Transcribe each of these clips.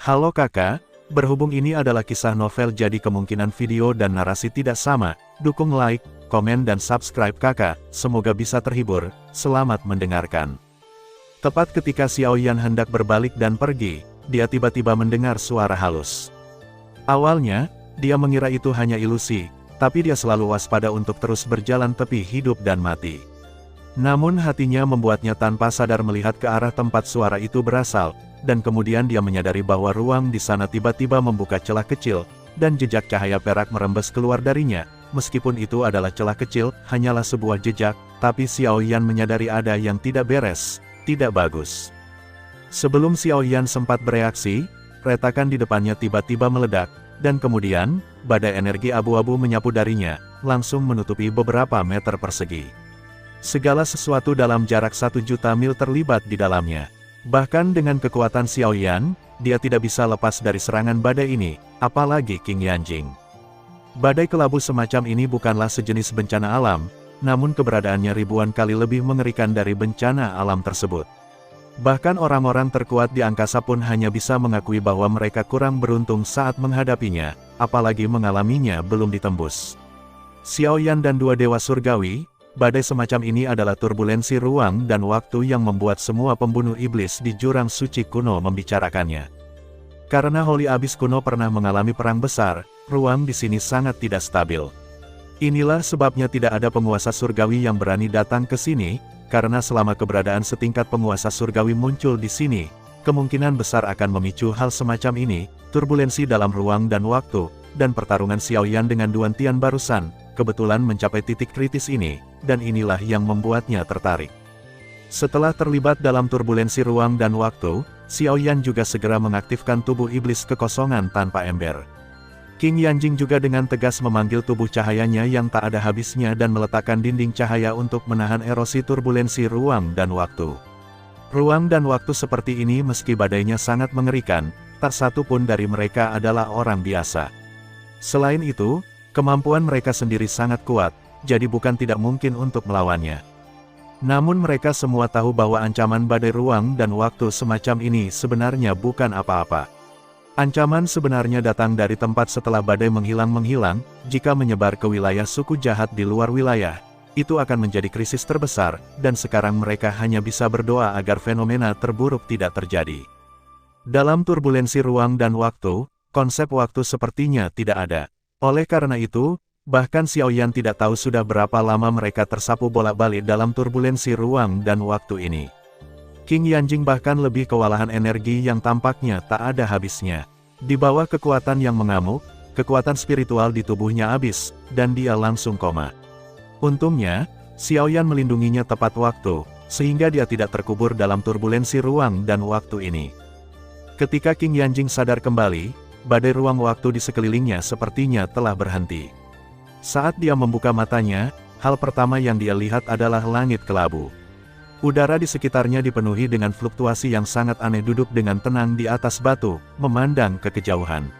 Halo kakak, berhubung ini adalah kisah novel jadi kemungkinan video dan narasi tidak sama, dukung like, komen dan subscribe kakak, semoga bisa terhibur, selamat mendengarkan. Tepat ketika Xiaoyan hendak berbalik dan pergi, dia tiba-tiba mendengar suara halus. Awalnya, dia mengira itu hanya ilusi, tapi dia selalu waspada untuk terus berjalan tepi hidup dan mati. Namun hatinya membuatnya tanpa sadar melihat ke arah tempat suara itu berasal, dan kemudian dia menyadari bahwa ruang di sana tiba-tiba membuka celah kecil, dan jejak cahaya perak merembes keluar darinya. Meskipun itu adalah celah kecil, hanyalah sebuah jejak, tapi Xiaoyan menyadari ada yang tidak beres, tidak bagus. Sebelum Xiaoyan sempat bereaksi, retakan di depannya tiba-tiba meledak, dan kemudian, badai energi abu-abu menyapu darinya, langsung menutupi beberapa meter persegi. Segala sesuatu dalam jarak 1 juta mil terlibat di dalamnya. Bahkan dengan kekuatan Xiaoyan, dia tidak bisa lepas dari serangan badai ini, apalagi King Yanjing. Badai kelabu semacam ini bukanlah sejenis bencana alam, namun keberadaannya ribuan kali lebih mengerikan dari bencana alam tersebut. Bahkan orang-orang terkuat di angkasa pun hanya bisa mengakui bahwa mereka kurang beruntung saat menghadapinya, apalagi mengalaminya belum ditembus. Xiaoyan dan dua dewa surgawi, badai semacam ini adalah turbulensi ruang dan waktu yang membuat semua pembunuh iblis di jurang suci kuno membicarakannya. Karena Holy Abyss kuno pernah mengalami perang besar, ruang di sini sangat tidak stabil. Inilah sebabnya tidak ada penguasa surgawi yang berani datang ke sini, karena selama keberadaan setingkat penguasa surgawi muncul di sini, kemungkinan besar akan memicu hal semacam ini, turbulensi dalam ruang dan waktu, dan pertarungan Xiaoyan dengan Duan Tian barusan, kebetulan mencapai titik kritis ini, dan inilah yang membuatnya tertarik. Setelah terlibat dalam turbulensi ruang dan waktu, Xiaoyan juga segera mengaktifkan tubuh iblis kekosongan tanpa ember. King Yanjing juga dengan tegas memanggil tubuh cahayanya yang tak ada habisnya dan meletakkan dinding cahaya untuk menahan erosi turbulensi ruang dan waktu. Ruang dan waktu seperti ini meski badainya sangat mengerikan, tak satu pun dari mereka adalah orang biasa. Selain itu, kemampuan mereka sendiri sangat kuat, jadi bukan tidak mungkin untuk melawannya. Namun mereka semua tahu bahwa ancaman badai ruang dan waktu semacam ini sebenarnya bukan apa-apa. Ancaman sebenarnya datang dari tempat setelah badai menghilang, jika menyebar ke wilayah suku jahat di luar wilayah, itu akan menjadi krisis terbesar, dan sekarang mereka hanya bisa berdoa agar fenomena terburuk tidak terjadi. Dalam turbulensi ruang dan waktu, konsep waktu sepertinya tidak ada. Oleh karena itu, bahkan Xiaoyan tidak tahu sudah berapa lama mereka tersapu bolak-balik dalam turbulensi ruang dan waktu ini. King Yanjing bahkan lebih kewalahan energi yang tampaknya tak ada habisnya. Di bawah kekuatan yang mengamuk, kekuatan spiritual di tubuhnya habis, dan dia langsung koma. Untungnya, Xiaoyan melindunginya tepat waktu, sehingga dia tidak terkubur dalam turbulensi ruang dan waktu ini. Ketika King Yanjing sadar kembali, badai ruang waktu di sekelilingnya sepertinya telah berhenti. Saat dia membuka matanya, hal pertama yang dia lihat adalah langit kelabu. Udara di sekitarnya dipenuhi dengan fluktuasi yang sangat aneh duduk dengan tenang di atas batu, memandang ke kejauhan.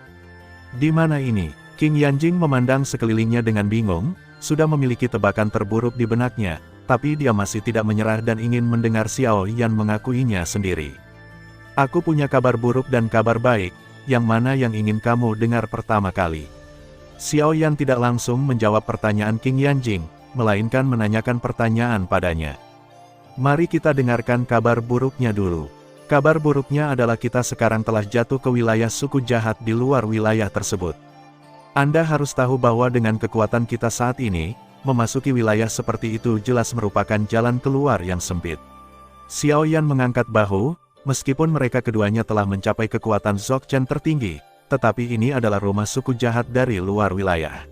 Di mana ini? King Yanjing memandang sekelilingnya dengan bingung, sudah memiliki tebakan terburuk di benaknya, tapi dia masih tidak menyerah dan ingin mendengar Xiaoyan mengakuinya sendiri. Aku punya kabar buruk dan kabar baik, yang mana yang ingin kamu dengar pertama kali? Xiaoyan tidak langsung menjawab pertanyaan King Yanjing, melainkan menanyakan pertanyaan padanya. Mari kita dengarkan kabar buruknya dulu. Kabar buruknya adalah kita sekarang telah jatuh ke wilayah suku jahat di luar wilayah tersebut. Anda harus tahu bahwa dengan kekuatan kita saat ini, memasuki wilayah seperti itu jelas merupakan jalan keluar yang sempit. Xiaoyan mengangkat bahu, meskipun mereka keduanya telah mencapai kekuatan Dzogchen tertinggi, tetapi ini adalah rumah suku jahat dari luar wilayah.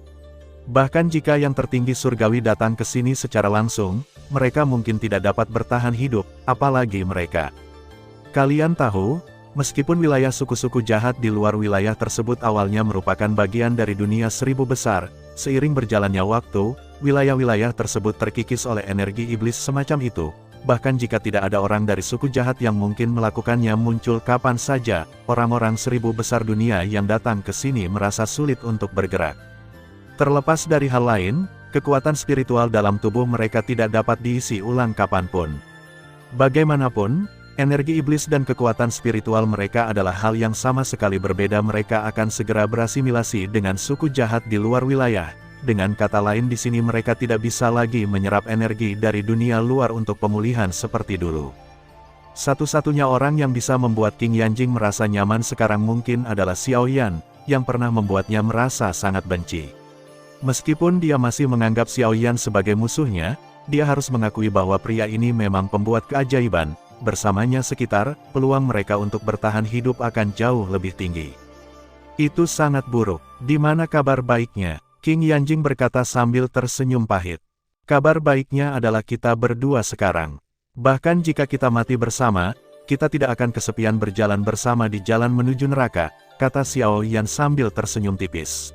Bahkan jika yang tertinggi surgawi datang ke sini secara langsung, mereka mungkin tidak dapat bertahan hidup, apalagi mereka. Kalian tahu, meskipun wilayah suku-suku jahat di luar wilayah tersebut awalnya merupakan bagian dari dunia seribu besar, seiring berjalannya waktu, wilayah-wilayah tersebut terkikis oleh energi iblis semacam itu. Bahkan jika tidak ada orang dari suku jahat yang mungkin melakukannya muncul kapan saja, orang-orang seribu besar dunia yang datang ke sini merasa sulit untuk bergerak. Terlepas dari hal lain, kekuatan spiritual dalam tubuh mereka tidak dapat diisi ulang kapanpun. Bagaimanapun, Energi iblis dan kekuatan spiritual mereka adalah hal yang sama sekali berbeda. Mereka akan segera berasimilasi dengan suku jahat di luar wilayah. Dengan kata lain, di sini mereka tidak bisa lagi menyerap energi dari dunia luar untuk pemulihan seperti dulu. Satu-satunya orang yang bisa membuat King Yanjing merasa nyaman sekarang mungkin adalah Xiao Yan, yang pernah membuatnya merasa sangat benci. Meskipun dia masih menganggap Xiao Yan sebagai musuhnya, dia harus mengakui bahwa pria ini memang pembuat keajaiban. Bersamanya sekitar, peluang mereka untuk bertahan hidup akan jauh lebih tinggi. Itu sangat buruk. Di mana kabar baiknya? King Yanjing berkata sambil tersenyum pahit. Kabar baiknya adalah kita berdua sekarang. Bahkan jika kita mati bersama, kita tidak akan kesepian berjalan bersama di jalan menuju neraka, kata Xiao Yan sambil tersenyum tipis.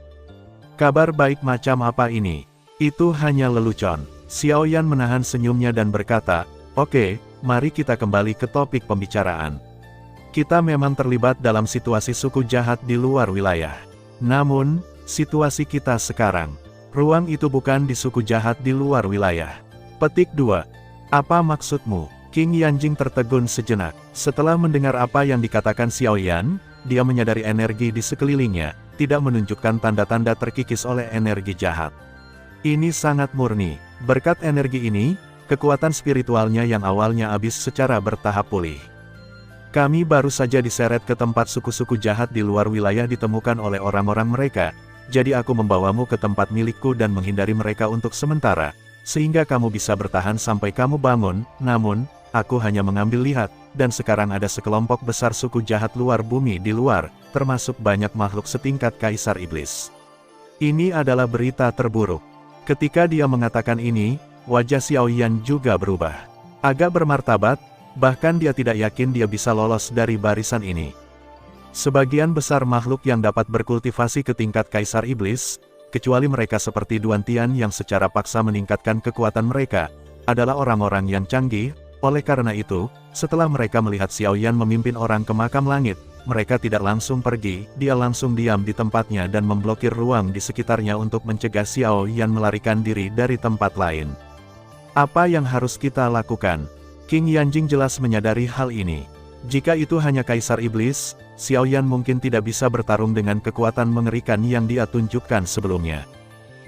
Kabar baik macam apa ini? Itu hanya lelucon. Xiao Yan menahan senyumnya dan berkata, oke, mari kita kembali ke topik pembicaraan. Kita memang terlibat dalam situasi suku jahat di luar wilayah. Namun, situasi kita sekarang, ruang itu bukan di suku jahat di luar wilayah. Petik 2. Apa maksudmu? King Yanjing tertegun sejenak. Setelah mendengar apa yang dikatakan Xiao Yan, dia menyadari energi di sekelilingnya, tidak menunjukkan tanda-tanda terkikis oleh energi jahat. Ini sangat murni. Berkat energi ini, kekuatan spiritualnya yang awalnya habis secara bertahap pulih. Kami baru saja diseret ke tempat suku-suku jahat di luar wilayah ditemukan oleh orang-orang mereka, jadi aku membawamu ke tempat milikku dan menghindari mereka untuk sementara, sehingga kamu bisa bertahan sampai kamu bangun. Namun, aku hanya mengambil lihat, dan sekarang ada sekelompok besar suku jahat luar bumi di luar, termasuk banyak makhluk setingkat Kaisar Iblis. Ini adalah berita terburuk. Ketika dia mengatakan ini, wajah Xiao Yan juga berubah. Agak bermartabat, bahkan dia tidak yakin dia bisa lolos dari barisan ini. Sebagian besar makhluk yang dapat berkultivasi ke tingkat Kaisar Iblis, kecuali mereka seperti Duan Tian yang secara paksa meningkatkan kekuatan mereka, adalah orang-orang yang canggih. Oleh karena itu, setelah mereka melihat Xiao Yan memimpin orang ke makam langit, mereka tidak langsung pergi, dia langsung diam di tempatnya dan memblokir ruang di sekitarnya untuk mencegah Xiao Yan melarikan diri dari tempat lain. Apa yang harus kita lakukan? King Yanjing jelas menyadari hal ini. Jika itu hanya Kaisar Iblis, Xiao Yan mungkin tidak bisa bertarung dengan kekuatan mengerikan yang dia tunjukkan sebelumnya.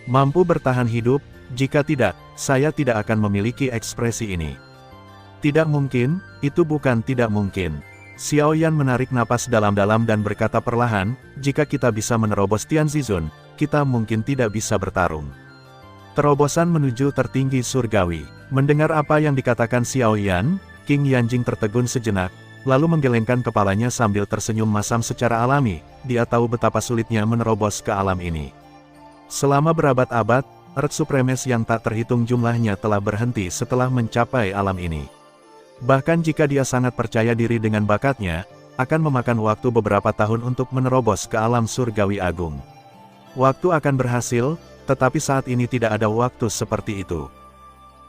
Mampu bertahan hidup, jika tidak, saya tidak akan memiliki ekspresi ini. Tidak mungkin, itu bukan tidak mungkin. Xiao Yan menarik napas dalam-dalam dan berkata perlahan, jika kita bisa menerobos Tianzizun, kita mungkin tidak bisa bertarung. Terobosan menuju tertinggi surgawi. Mendengar apa yang dikatakan Xiao Yan, King Yanjing tertegun sejenak, lalu menggelengkan kepalanya sambil tersenyum masam secara alami. Dia tahu betapa sulitnya menerobos ke alam ini. Selama berabad-abad, Earth Supremes yang tak terhitung jumlahnya telah berhenti setelah mencapai alam ini. Bahkan jika dia sangat percaya diri dengan bakatnya, akan memakan waktu beberapa tahun untuk menerobos ke alam surgawi agung. Waktu akan berhasil, tetapi saat ini tidak ada waktu seperti itu.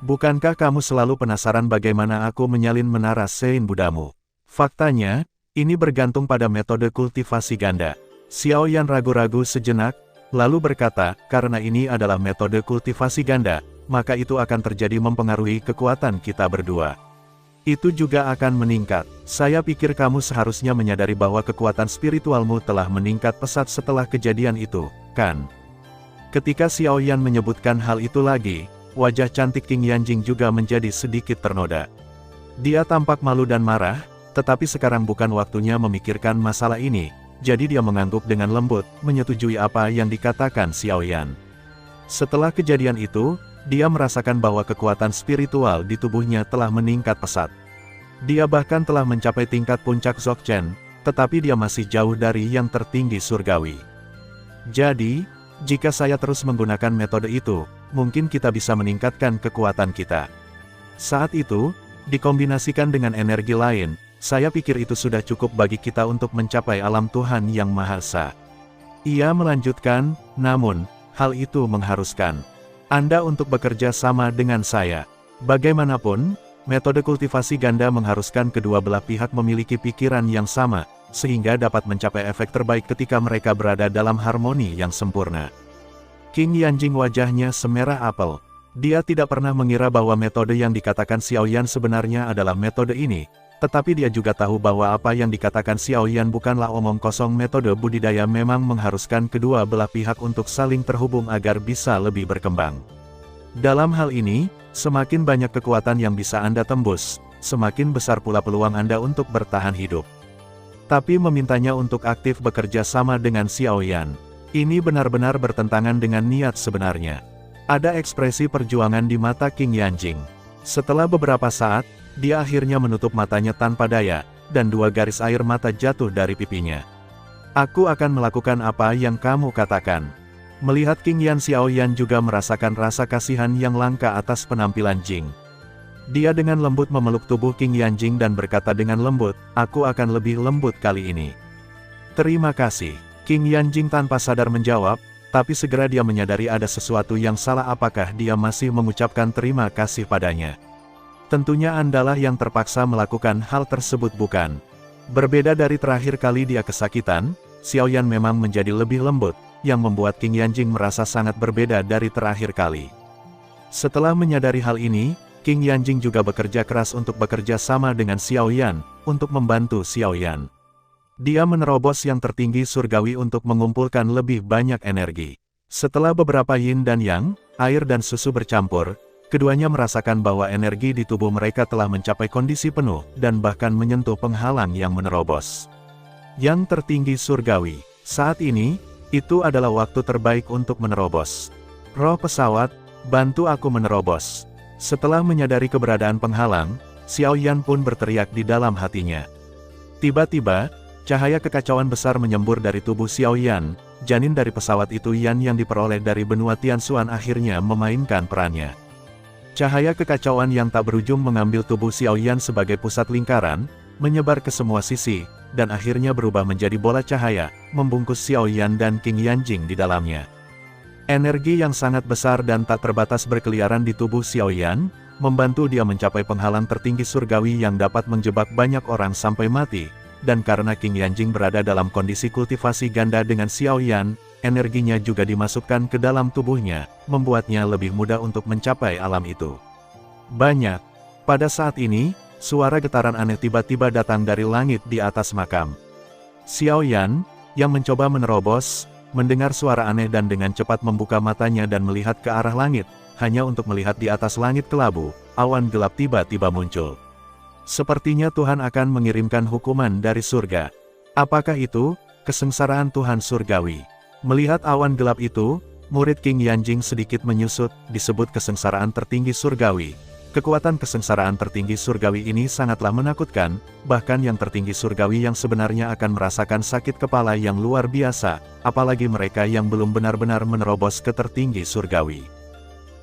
Bukankah kamu selalu penasaran bagaimana aku menyalin menara Sein Budamu? Faktanya, ini bergantung pada metode kultivasi ganda. Xiao Yan ragu-ragu sejenak, lalu berkata, karena ini adalah metode kultivasi ganda, maka itu akan terjadi mempengaruhi kekuatan kita berdua. Itu juga akan meningkat. Saya pikir kamu seharusnya menyadari bahwa kekuatan spiritualmu telah meningkat pesat setelah kejadian itu, kan? Ketika Xiao Yan menyebutkan hal itu lagi, wajah cantik King Yanjing juga menjadi sedikit ternoda. Dia tampak malu dan marah, tetapi sekarang bukan waktunya memikirkan masalah ini, jadi dia mengangguk dengan lembut, menyetujui apa yang dikatakan Xiao Yan. Setelah kejadian itu, dia merasakan bahwa kekuatan spiritual di tubuhnya telah meningkat pesat. Dia bahkan telah mencapai tingkat puncak Dzogchen, tetapi dia masih jauh dari yang tertinggi surgawi. Jadi, jika saya terus menggunakan metode itu, mungkin kita bisa meningkatkan kekuatan kita. Saat itu, dikombinasikan dengan energi lain, saya pikir itu sudah cukup bagi kita untuk mencapai alam Tuhan Yang Maha Esa. Ia melanjutkan, namun, hal itu mengharuskan Anda untuk bekerja sama dengan saya. Bagaimanapun, metode kultivasi ganda mengharuskan kedua belah pihak memiliki pikiran yang sama, sehingga dapat mencapai efek terbaik ketika mereka berada dalam harmoni yang sempurna. King Yanjing wajahnya semerah apel. Dia tidak pernah mengira bahwa metode yang dikatakan Xiao Yan sebenarnya adalah metode ini, Tetapi dia juga tahu bahwa apa yang dikatakan Xiao Yan bukanlah omong kosong. Metode budidaya memang mengharuskan kedua belah pihak untuk saling terhubung agar bisa lebih berkembang. Dalam hal ini, semakin banyak kekuatan yang bisa Anda tembus, semakin besar pula peluang Anda untuk bertahan hidup. Tapi memintanya untuk aktif bekerja sama dengan Xiao Yan, ini benar-benar bertentangan dengan niat sebenarnya. Ada ekspresi perjuangan di mata Qing Yanjing. Setelah beberapa saat, dia akhirnya menutup matanya tanpa daya, dan 2 garis air mata jatuh dari pipinya. Aku akan melakukan apa yang kamu katakan. Melihat Qing Yan, Xiao Yan juga merasakan rasa kasihan yang langka atas penampilan Jing. Dia dengan lembut memeluk tubuh Qing Yanjing dan berkata dengan lembut, aku akan lebih lembut kali ini. Terima kasih. Qing Yanjing tanpa sadar menjawab, tapi segera dia menyadari ada sesuatu yang salah. Apakah dia masih mengucapkan terima kasih padanya? Tentunya Andalah yang terpaksa melakukan hal tersebut, bukan? Berbeda dari terakhir kali dia kesakitan, Xiao Yan memang menjadi lebih lembut, yang membuat Qing Yanjing merasa sangat berbeda dari terakhir kali. Setelah menyadari hal ini, Qing Yanjing juga bekerja keras untuk bekerja sama dengan Xiao Yan, untuk membantu Xiao Yan. Dia menerobos yang tertinggi surgawi untuk mengumpulkan lebih banyak energi. Setelah beberapa yin dan yang, air dan susu bercampur, keduanya merasakan bahwa energi di tubuh mereka telah mencapai kondisi penuh, dan bahkan menyentuh penghalang yang menerobos. Yang tertinggi surgawi. Saat ini, itu adalah waktu terbaik untuk menerobos. Roh pesawat, bantu aku menerobos. Setelah menyadari keberadaan penghalang, Xiao Yan pun berteriak di dalam hatinya. Tiba-tiba, cahaya kekacauan besar menyembur dari tubuh Xiao Yan. Janin dari pesawat itu, Yan yang diperoleh dari benua Tianxuan, akhirnya memainkan perannya. Cahaya kekacauan yang tak berujung mengambil tubuh Xiao Yan sebagai pusat lingkaran, menyebar ke semua sisi, dan akhirnya berubah menjadi bola cahaya, membungkus Xiao Yan dan Qing Yanjing di dalamnya. Energi yang sangat besar dan tak terbatas berkeliaran di tubuh Xiao Yan, membantu dia mencapai penghalang tertinggi surgawi yang dapat menjebak banyak orang sampai mati, dan karena Qing Yanjing berada dalam kondisi kultivasi ganda dengan Xiao Yan, energinya juga dimasukkan ke dalam tubuhnya, membuatnya lebih mudah untuk mencapai alam itu. Banyak. Pada saat ini, suara getaran aneh tiba-tiba datang dari langit di atas makam. Xiao Yan, yang mencoba menerobos, mendengar suara aneh dan dengan cepat membuka matanya dan melihat ke arah langit, hanya untuk melihat di atas langit kelabu, awan gelap tiba-tiba muncul. Sepertinya Tuhan akan mengirimkan hukuman dari surga. Apakah itu? Kesengsaraan Tuhan surgawi. Melihat awan gelap itu, murid Qing Yanjing sedikit menyusut, disebut kesengsaraan tertinggi surgawi. Kekuatan kesengsaraan tertinggi surgawi ini sangatlah menakutkan, bahkan yang tertinggi surgawi yang sebenarnya akan merasakan sakit kepala yang luar biasa, apalagi mereka yang belum benar-benar menerobos ke tertinggi surgawi.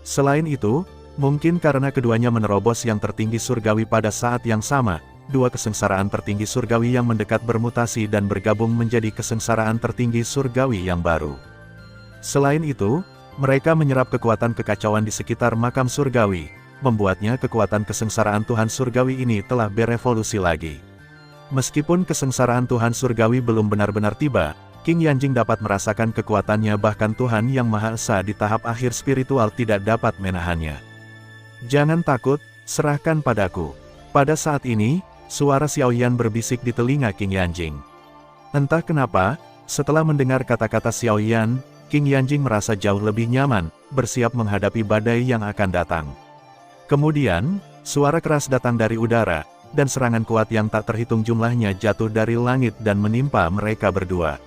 Selain itu, mungkin karena keduanya menerobos yang tertinggi surgawi pada saat yang sama, dua kesengsaraan tertinggi surgawi yang mendekat bermutasi dan bergabung menjadi kesengsaraan tertinggi surgawi yang baru. Selain itu, mereka menyerap kekuatan kekacauan di sekitar makam surgawi, membuatnya kekuatan kesengsaraan Tuhan surgawi ini telah berevolusi lagi. Meskipun kesengsaraan Tuhan surgawi belum benar-benar tiba, Qing Yanjing dapat merasakan kekuatannya, bahkan Tuhan yang Maha Esa di tahap akhir spiritual tidak dapat menahannya. Jangan takut, serahkan padaku. Pada saat ini, suara Xiao Yan berbisik di telinga Qing Yanjing. Entah kenapa, setelah mendengar kata-kata Xiao Yan, Qing Yanjing merasa jauh lebih nyaman, bersiap menghadapi badai yang akan datang. Kemudian, suara keras datang dari udara, dan serangan kuat yang tak terhitung jumlahnya jatuh dari langit dan menimpa mereka berdua.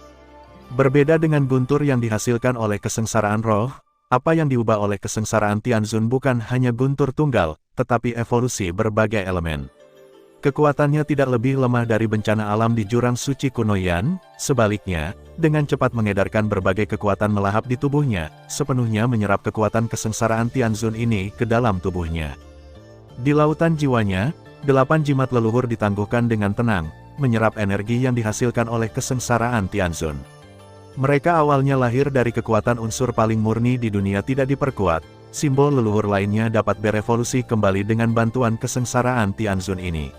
Berbeda dengan guntur yang dihasilkan oleh kesengsaraan roh, apa yang diubah oleh kesengsaraan Tianxun bukan hanya guntur tunggal, tetapi evolusi berbagai elemen. Kekuatannya tidak lebih lemah dari bencana alam di jurang suci kuno Yan, sebaliknya, dengan cepat mengedarkan berbagai kekuatan melahap di tubuhnya, sepenuhnya menyerap kekuatan kesengsaraan Tianxun ini ke dalam tubuhnya. Di lautan jiwanya, 8 jimat leluhur ditangguhkan dengan tenang, menyerap energi yang dihasilkan oleh kesengsaraan Tianxun. Mereka awalnya lahir dari kekuatan unsur paling murni di dunia tidak diperkuat, simbol leluhur lainnya dapat berevolusi kembali dengan bantuan kesengsaraan Tianxun ini.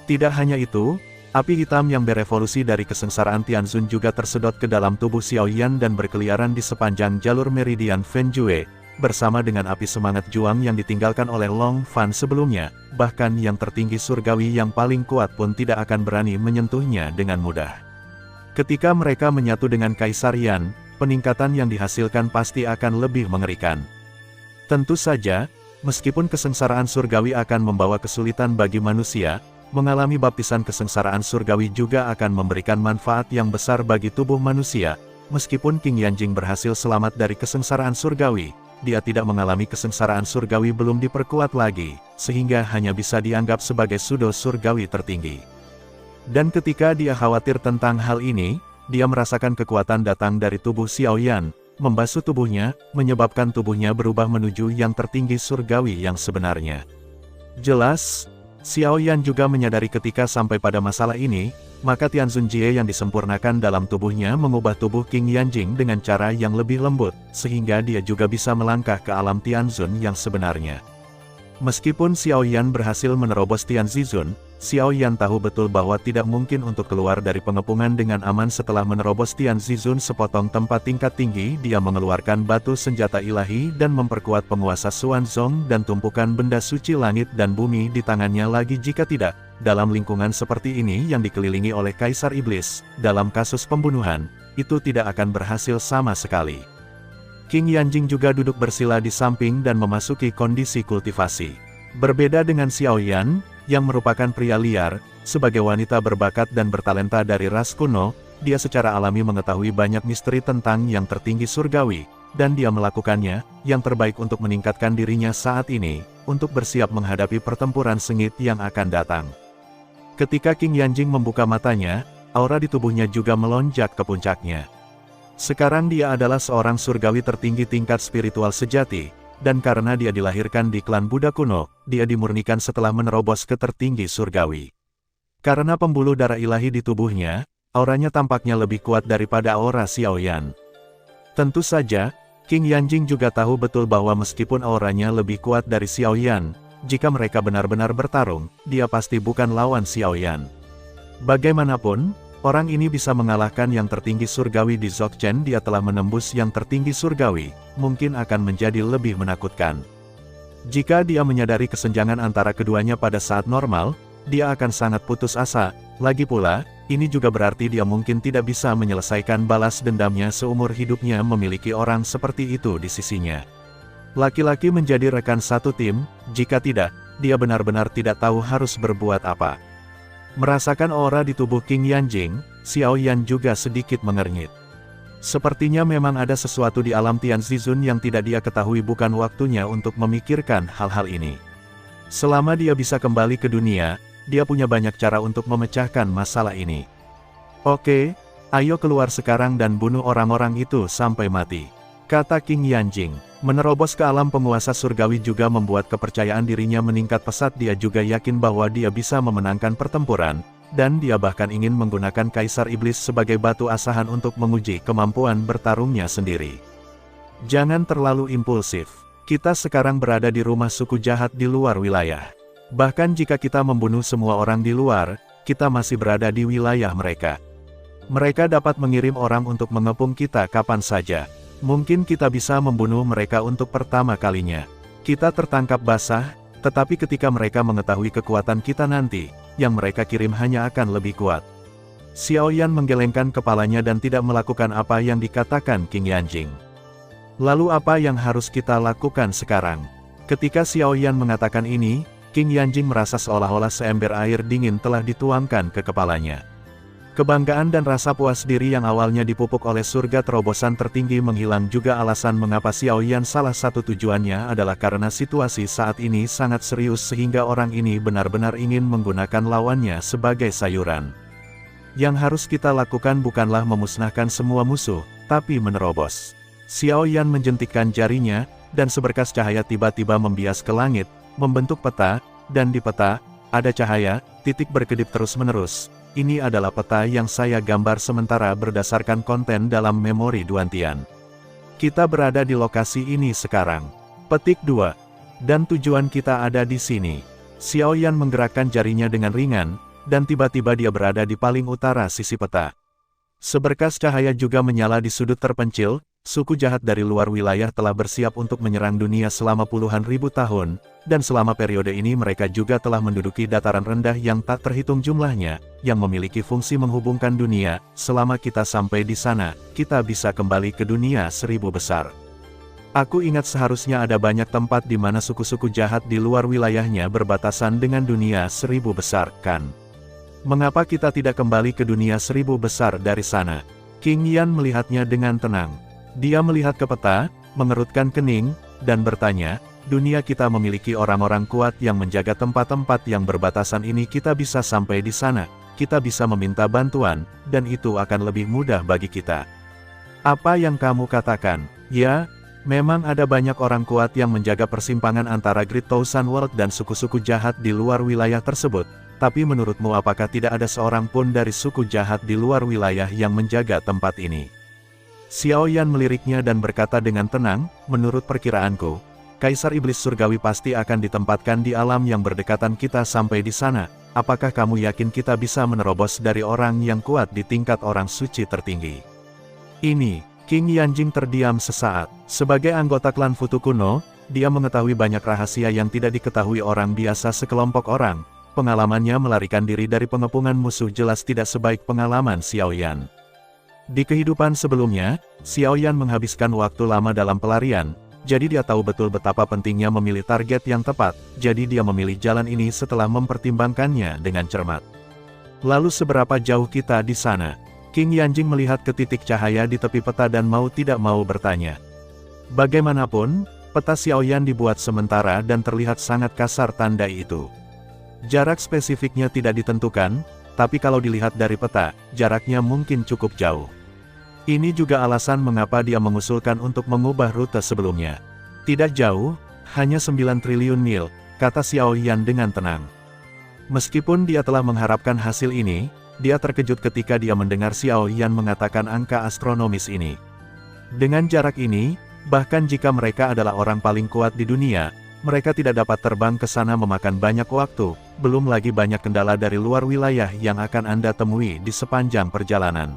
Tidak hanya itu, api hitam yang berevolusi dari kesengsaraan Tianxun juga tersedot ke dalam tubuh Xiao Yan dan berkeliaran di sepanjang jalur meridian Fenjue, bersama dengan api semangat juang yang ditinggalkan oleh Long Fan sebelumnya, bahkan yang tertinggi surgawi yang paling kuat pun tidak akan berani menyentuhnya dengan mudah. Ketika mereka menyatu dengan Kaisar Yan, peningkatan yang dihasilkan pasti akan lebih mengerikan. Tentu saja, meskipun kesengsaraan surgawi akan membawa kesulitan bagi manusia, mengalami baptisan kesengsaraan surgawi juga akan memberikan manfaat yang besar bagi tubuh manusia. Meskipun King Yanjing berhasil selamat dari kesengsaraan surgawi, dia tidak mengalami kesengsaraan surgawi belum diperkuat lagi, sehingga hanya bisa dianggap sebagai pseudo surgawi tertinggi. Dan ketika dia khawatir tentang hal ini, dia merasakan kekuatan datang dari tubuh Xiao Yan, membasuh tubuhnya, menyebabkan tubuhnya berubah menuju yang tertinggi surgawi yang sebenarnya. Jelas, Xiao Yan juga menyadari ketika sampai pada masalah ini, maka Tianzun Jie yang disempurnakan dalam tubuhnya mengubah tubuh King Yanjing dengan cara yang lebih lembut, sehingga dia juga bisa melangkah ke alam Tianzun yang sebenarnya. Meskipun Xiao Yan berhasil menerobos Tianzizun, Xiao Yan tahu betul bahwa tidak mungkin untuk keluar dari pengepungan dengan aman setelah menerobos Tianzizun sepotong tempat tingkat tinggi. Dia mengeluarkan batu senjata ilahi dan memperkuat penguasa Xuanzong dan tumpukan benda suci langit dan bumi di tangannya lagi. Jika tidak, dalam lingkungan seperti ini yang dikelilingi oleh Kaisar Iblis, dalam kasus pembunuhan, itu tidak akan berhasil sama sekali. King Yanjing juga duduk bersila di samping dan memasuki kondisi kultivasi. Berbeda dengan Xiao Yan, yang merupakan pria liar, sebagai wanita berbakat dan bertalenta dari ras kuno, dia secara alami mengetahui banyak misteri tentang yang tertinggi surgawi, dan dia melakukannya, yang terbaik untuk meningkatkan dirinya saat ini, untuk bersiap menghadapi pertempuran sengit yang akan datang. Ketika King Yanjing membuka matanya, aura di tubuhnya juga melonjak ke puncaknya. Sekarang dia adalah seorang surgawi tertinggi tingkat spiritual sejati, dan karena dia dilahirkan di klan Buddha kuno, dia dimurnikan setelah menerobos ke tertinggi surgawi. Karena pembuluh darah ilahi di tubuhnya, auranya tampaknya lebih kuat daripada aura Xiao Yan. Tentu saja, King Yanjing juga tahu betul bahwa meskipun auranya lebih kuat dari Xiao Yan, jika mereka benar-benar bertarung, dia pasti bukan lawan Xiao Yan. Bagaimanapun, orang ini bisa mengalahkan yang tertinggi surgawi di Dzogchen. Dia telah menembus yang tertinggi surgawi, mungkin akan menjadi lebih menakutkan. Jika dia menyadari kesenjangan antara keduanya pada saat normal, dia akan sangat putus asa. Lagi pula, ini juga berarti dia mungkin tidak bisa menyelesaikan balas dendamnya seumur hidupnya memiliki orang seperti itu di sisinya. Laki-laki menjadi rekan satu tim, jika tidak, dia benar-benar tidak tahu harus berbuat apa. Merasakan aura di tubuh King Yanjing, Xiao Yan juga sedikit mengernyit. Sepertinya memang ada sesuatu di alam Tianzizun yang tidak dia ketahui. Bukan waktunya untuk memikirkan hal-hal ini. Selama dia bisa kembali ke dunia, dia punya banyak cara untuk memecahkan masalah ini. Oke, ayo keluar sekarang dan bunuh orang-orang itu sampai mati, kata King Yanjing. Menerobos ke alam penguasa surgawi juga membuat kepercayaan dirinya meningkat pesat. Dia juga yakin bahwa dia bisa memenangkan pertempuran, dan dia bahkan ingin menggunakan Kaisar Iblis sebagai batu asahan untuk menguji kemampuan bertarungnya sendiri. Jangan terlalu impulsif. Kita sekarang berada di rumah suku jahat di luar wilayah. Bahkan jika kita membunuh semua orang di luar, kita masih berada di wilayah mereka. Mereka dapat mengirim orang untuk mengepung kita kapan saja. Mungkin kita bisa membunuh mereka untuk pertama kalinya. Kita tertangkap basah, tetapi ketika mereka mengetahui kekuatan kita nanti, yang mereka kirim hanya akan lebih kuat. Xiao Yan menggelengkan kepalanya dan tidak melakukan apa yang dikatakan King Yanjing. Lalu apa yang harus kita lakukan sekarang? Ketika Xiao Yan mengatakan ini, King Yanjing merasa seolah-olah seember air dingin telah dituangkan ke kepalanya. Kebanggaan dan rasa puas diri yang awalnya dipupuk oleh surga terobosan tertinggi menghilang juga. Alasan mengapa Xiao Yan salah satu tujuannya adalah karena situasi saat ini sangat serius sehingga orang ini benar-benar ingin menggunakan lawannya sebagai sayuran. Yang harus kita lakukan bukanlah memusnahkan semua musuh, tapi menerobos. Xiao Yan menjentikkan jarinya, dan seberkas cahaya tiba-tiba membias ke langit, membentuk peta, dan di peta, ada cahaya, titik berkedip terus-menerus. Ini adalah peta yang saya gambar sementara berdasarkan konten dalam memori Duantian. Kita berada di lokasi ini sekarang. Petik 2. Dan tujuan kita ada di sini. Xiao Yan menggerakkan jarinya dengan ringan, dan tiba-tiba dia berada di paling utara sisi peta. Seberkas cahaya juga menyala di sudut terpencil, suku jahat dari luar wilayah telah bersiap untuk menyerang dunia selama puluhan ribu tahun, dan selama periode ini mereka juga telah menduduki dataran rendah yang tak terhitung jumlahnya, yang memiliki fungsi menghubungkan dunia. Selama kita sampai di sana, kita bisa kembali ke dunia seribu besar. Aku ingat seharusnya ada banyak tempat di mana suku-suku jahat di luar wilayahnya berbatasan dengan dunia seribu besar, kan? Mengapa kita tidak kembali ke dunia seribu besar dari sana? King Yan melihatnya dengan tenang. Dia melihat ke peta, mengerutkan kening, dan bertanya, dunia kita memiliki orang-orang kuat yang menjaga tempat-tempat yang berbatasan ini. Kita bisa sampai di sana, kita bisa meminta bantuan, dan itu akan lebih mudah bagi kita. Apa yang kamu katakan? Ya, memang ada banyak orang kuat yang menjaga persimpangan antara Great Thousand World dan suku-suku jahat di luar wilayah tersebut, tapi menurutmu apakah tidak ada seorang pun dari suku jahat di luar wilayah yang menjaga tempat ini? Xiao Yan meliriknya dan berkata dengan tenang, menurut perkiraanku, Kaisar Iblis Surgawi pasti akan ditempatkan di alam yang berdekatan. Kita sampai di sana, apakah kamu yakin kita bisa menerobos dari orang yang kuat di tingkat orang suci tertinggi? Ini, King Yanjing terdiam sesaat. Sebagai anggota klan Futu kuno, dia mengetahui banyak rahasia yang tidak diketahui orang biasa. Sekelompok orang, pengalamannya melarikan diri dari pengepungan musuh jelas tidak sebaik pengalaman Xiao Yan. Di kehidupan sebelumnya, Xiao Yan menghabiskan waktu lama dalam pelarian, jadi dia tahu betul betapa pentingnya memilih target yang tepat, jadi dia memilih jalan ini setelah mempertimbangkannya dengan cermat. Lalu seberapa jauh kita di sana? King Yanjing melihat ke titik cahaya di tepi peta dan mau tidak mau bertanya. Bagaimanapun, peta Xiao Yan dibuat sementara dan terlihat sangat kasar tanda itu. Jarak spesifiknya tidak ditentukan, tapi kalau dilihat dari peta, jaraknya mungkin cukup jauh. Ini juga alasan mengapa dia mengusulkan untuk mengubah rute sebelumnya. Tidak jauh, hanya 9 triliun mil, kata Xiao Yan dengan tenang. Meskipun dia telah mengharapkan hasil ini, dia terkejut ketika dia mendengar Xiao Yan mengatakan angka astronomis ini. Dengan jarak ini, bahkan jika mereka adalah orang paling kuat di dunia, mereka tidak dapat terbang ke sana memakan banyak waktu, belum lagi banyak kendala dari luar wilayah yang akan Anda temui di sepanjang perjalanan.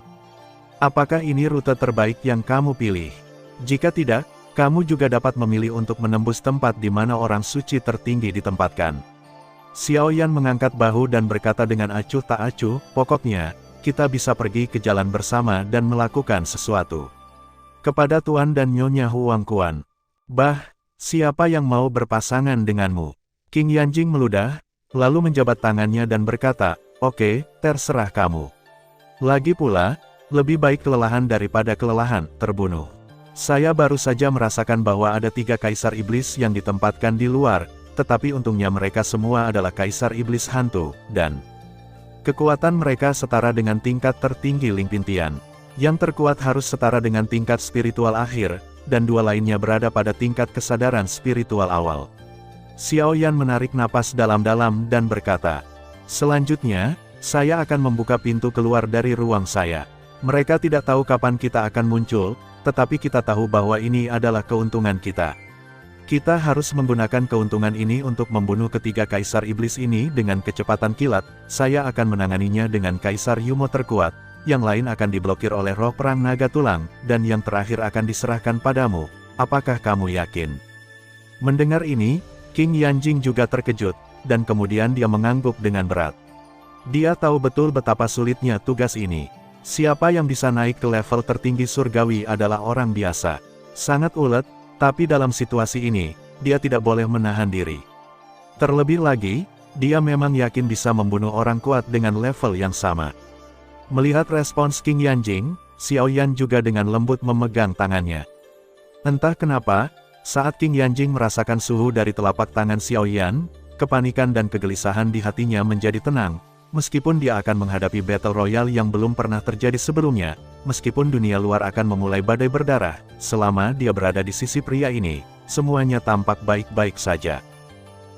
Apakah ini rute terbaik yang kamu pilih? Jika tidak, kamu juga dapat memilih untuk menembus tempat di mana orang suci tertinggi ditempatkan. Xiao Yan mengangkat bahu dan berkata dengan acuh tak acuh, pokoknya, kita bisa pergi ke jalan bersama dan melakukan sesuatu. Kepada Tuan dan Nyonya Huang Quan. Bah, siapa yang mau berpasangan denganmu? King Yanjing meludah, lalu menjabat tangannya dan berkata, oke, terserah kamu. Lagi pula, lebih baik kelelahan daripada kelelahan, terbunuh. Saya baru saja merasakan bahwa ada 3 kaisar iblis yang ditempatkan di luar, tetapi untungnya mereka semua adalah kaisar iblis hantu, dan kekuatan mereka setara dengan tingkat tertinggi Lingpintian. Yang terkuat harus setara dengan tingkat spiritual akhir, dan 2 lainnya berada pada tingkat kesadaran spiritual awal. Xiao Yan menarik napas dalam-dalam dan berkata, selanjutnya, saya akan membuka pintu keluar dari ruang saya. Mereka tidak tahu kapan kita akan muncul, tetapi kita tahu bahwa ini adalah keuntungan kita. Kita harus menggunakan keuntungan ini untuk membunuh ketiga kaisar iblis ini dengan kecepatan kilat. Saya akan menanganinya dengan kaisar Yumo terkuat, yang lain akan diblokir oleh roh perang naga tulang, dan yang terakhir akan diserahkan padamu. Apakah kamu yakin? Mendengar ini, King Yanjing juga terkejut, dan kemudian dia mengangguk dengan berat. Dia tahu betul betapa sulitnya tugas ini. Siapa yang bisa naik ke level tertinggi surgawi adalah orang biasa. Sangat ulet, tapi dalam situasi ini, dia tidak boleh menahan diri. Terlebih lagi, dia memang yakin bisa membunuh orang kuat dengan level yang sama. Melihat respons King Yanjing, Xiao Yan juga dengan lembut memegang tangannya. Entah kenapa, saat King Yanjing merasakan suhu dari telapak tangan Xiao Yan, kepanikan dan kegelisahan di hatinya menjadi tenang. Meskipun dia akan menghadapi battle royale yang belum pernah terjadi sebelumnya, meskipun dunia luar akan memulai badai berdarah, selama dia berada di sisi pria ini, semuanya tampak baik-baik saja.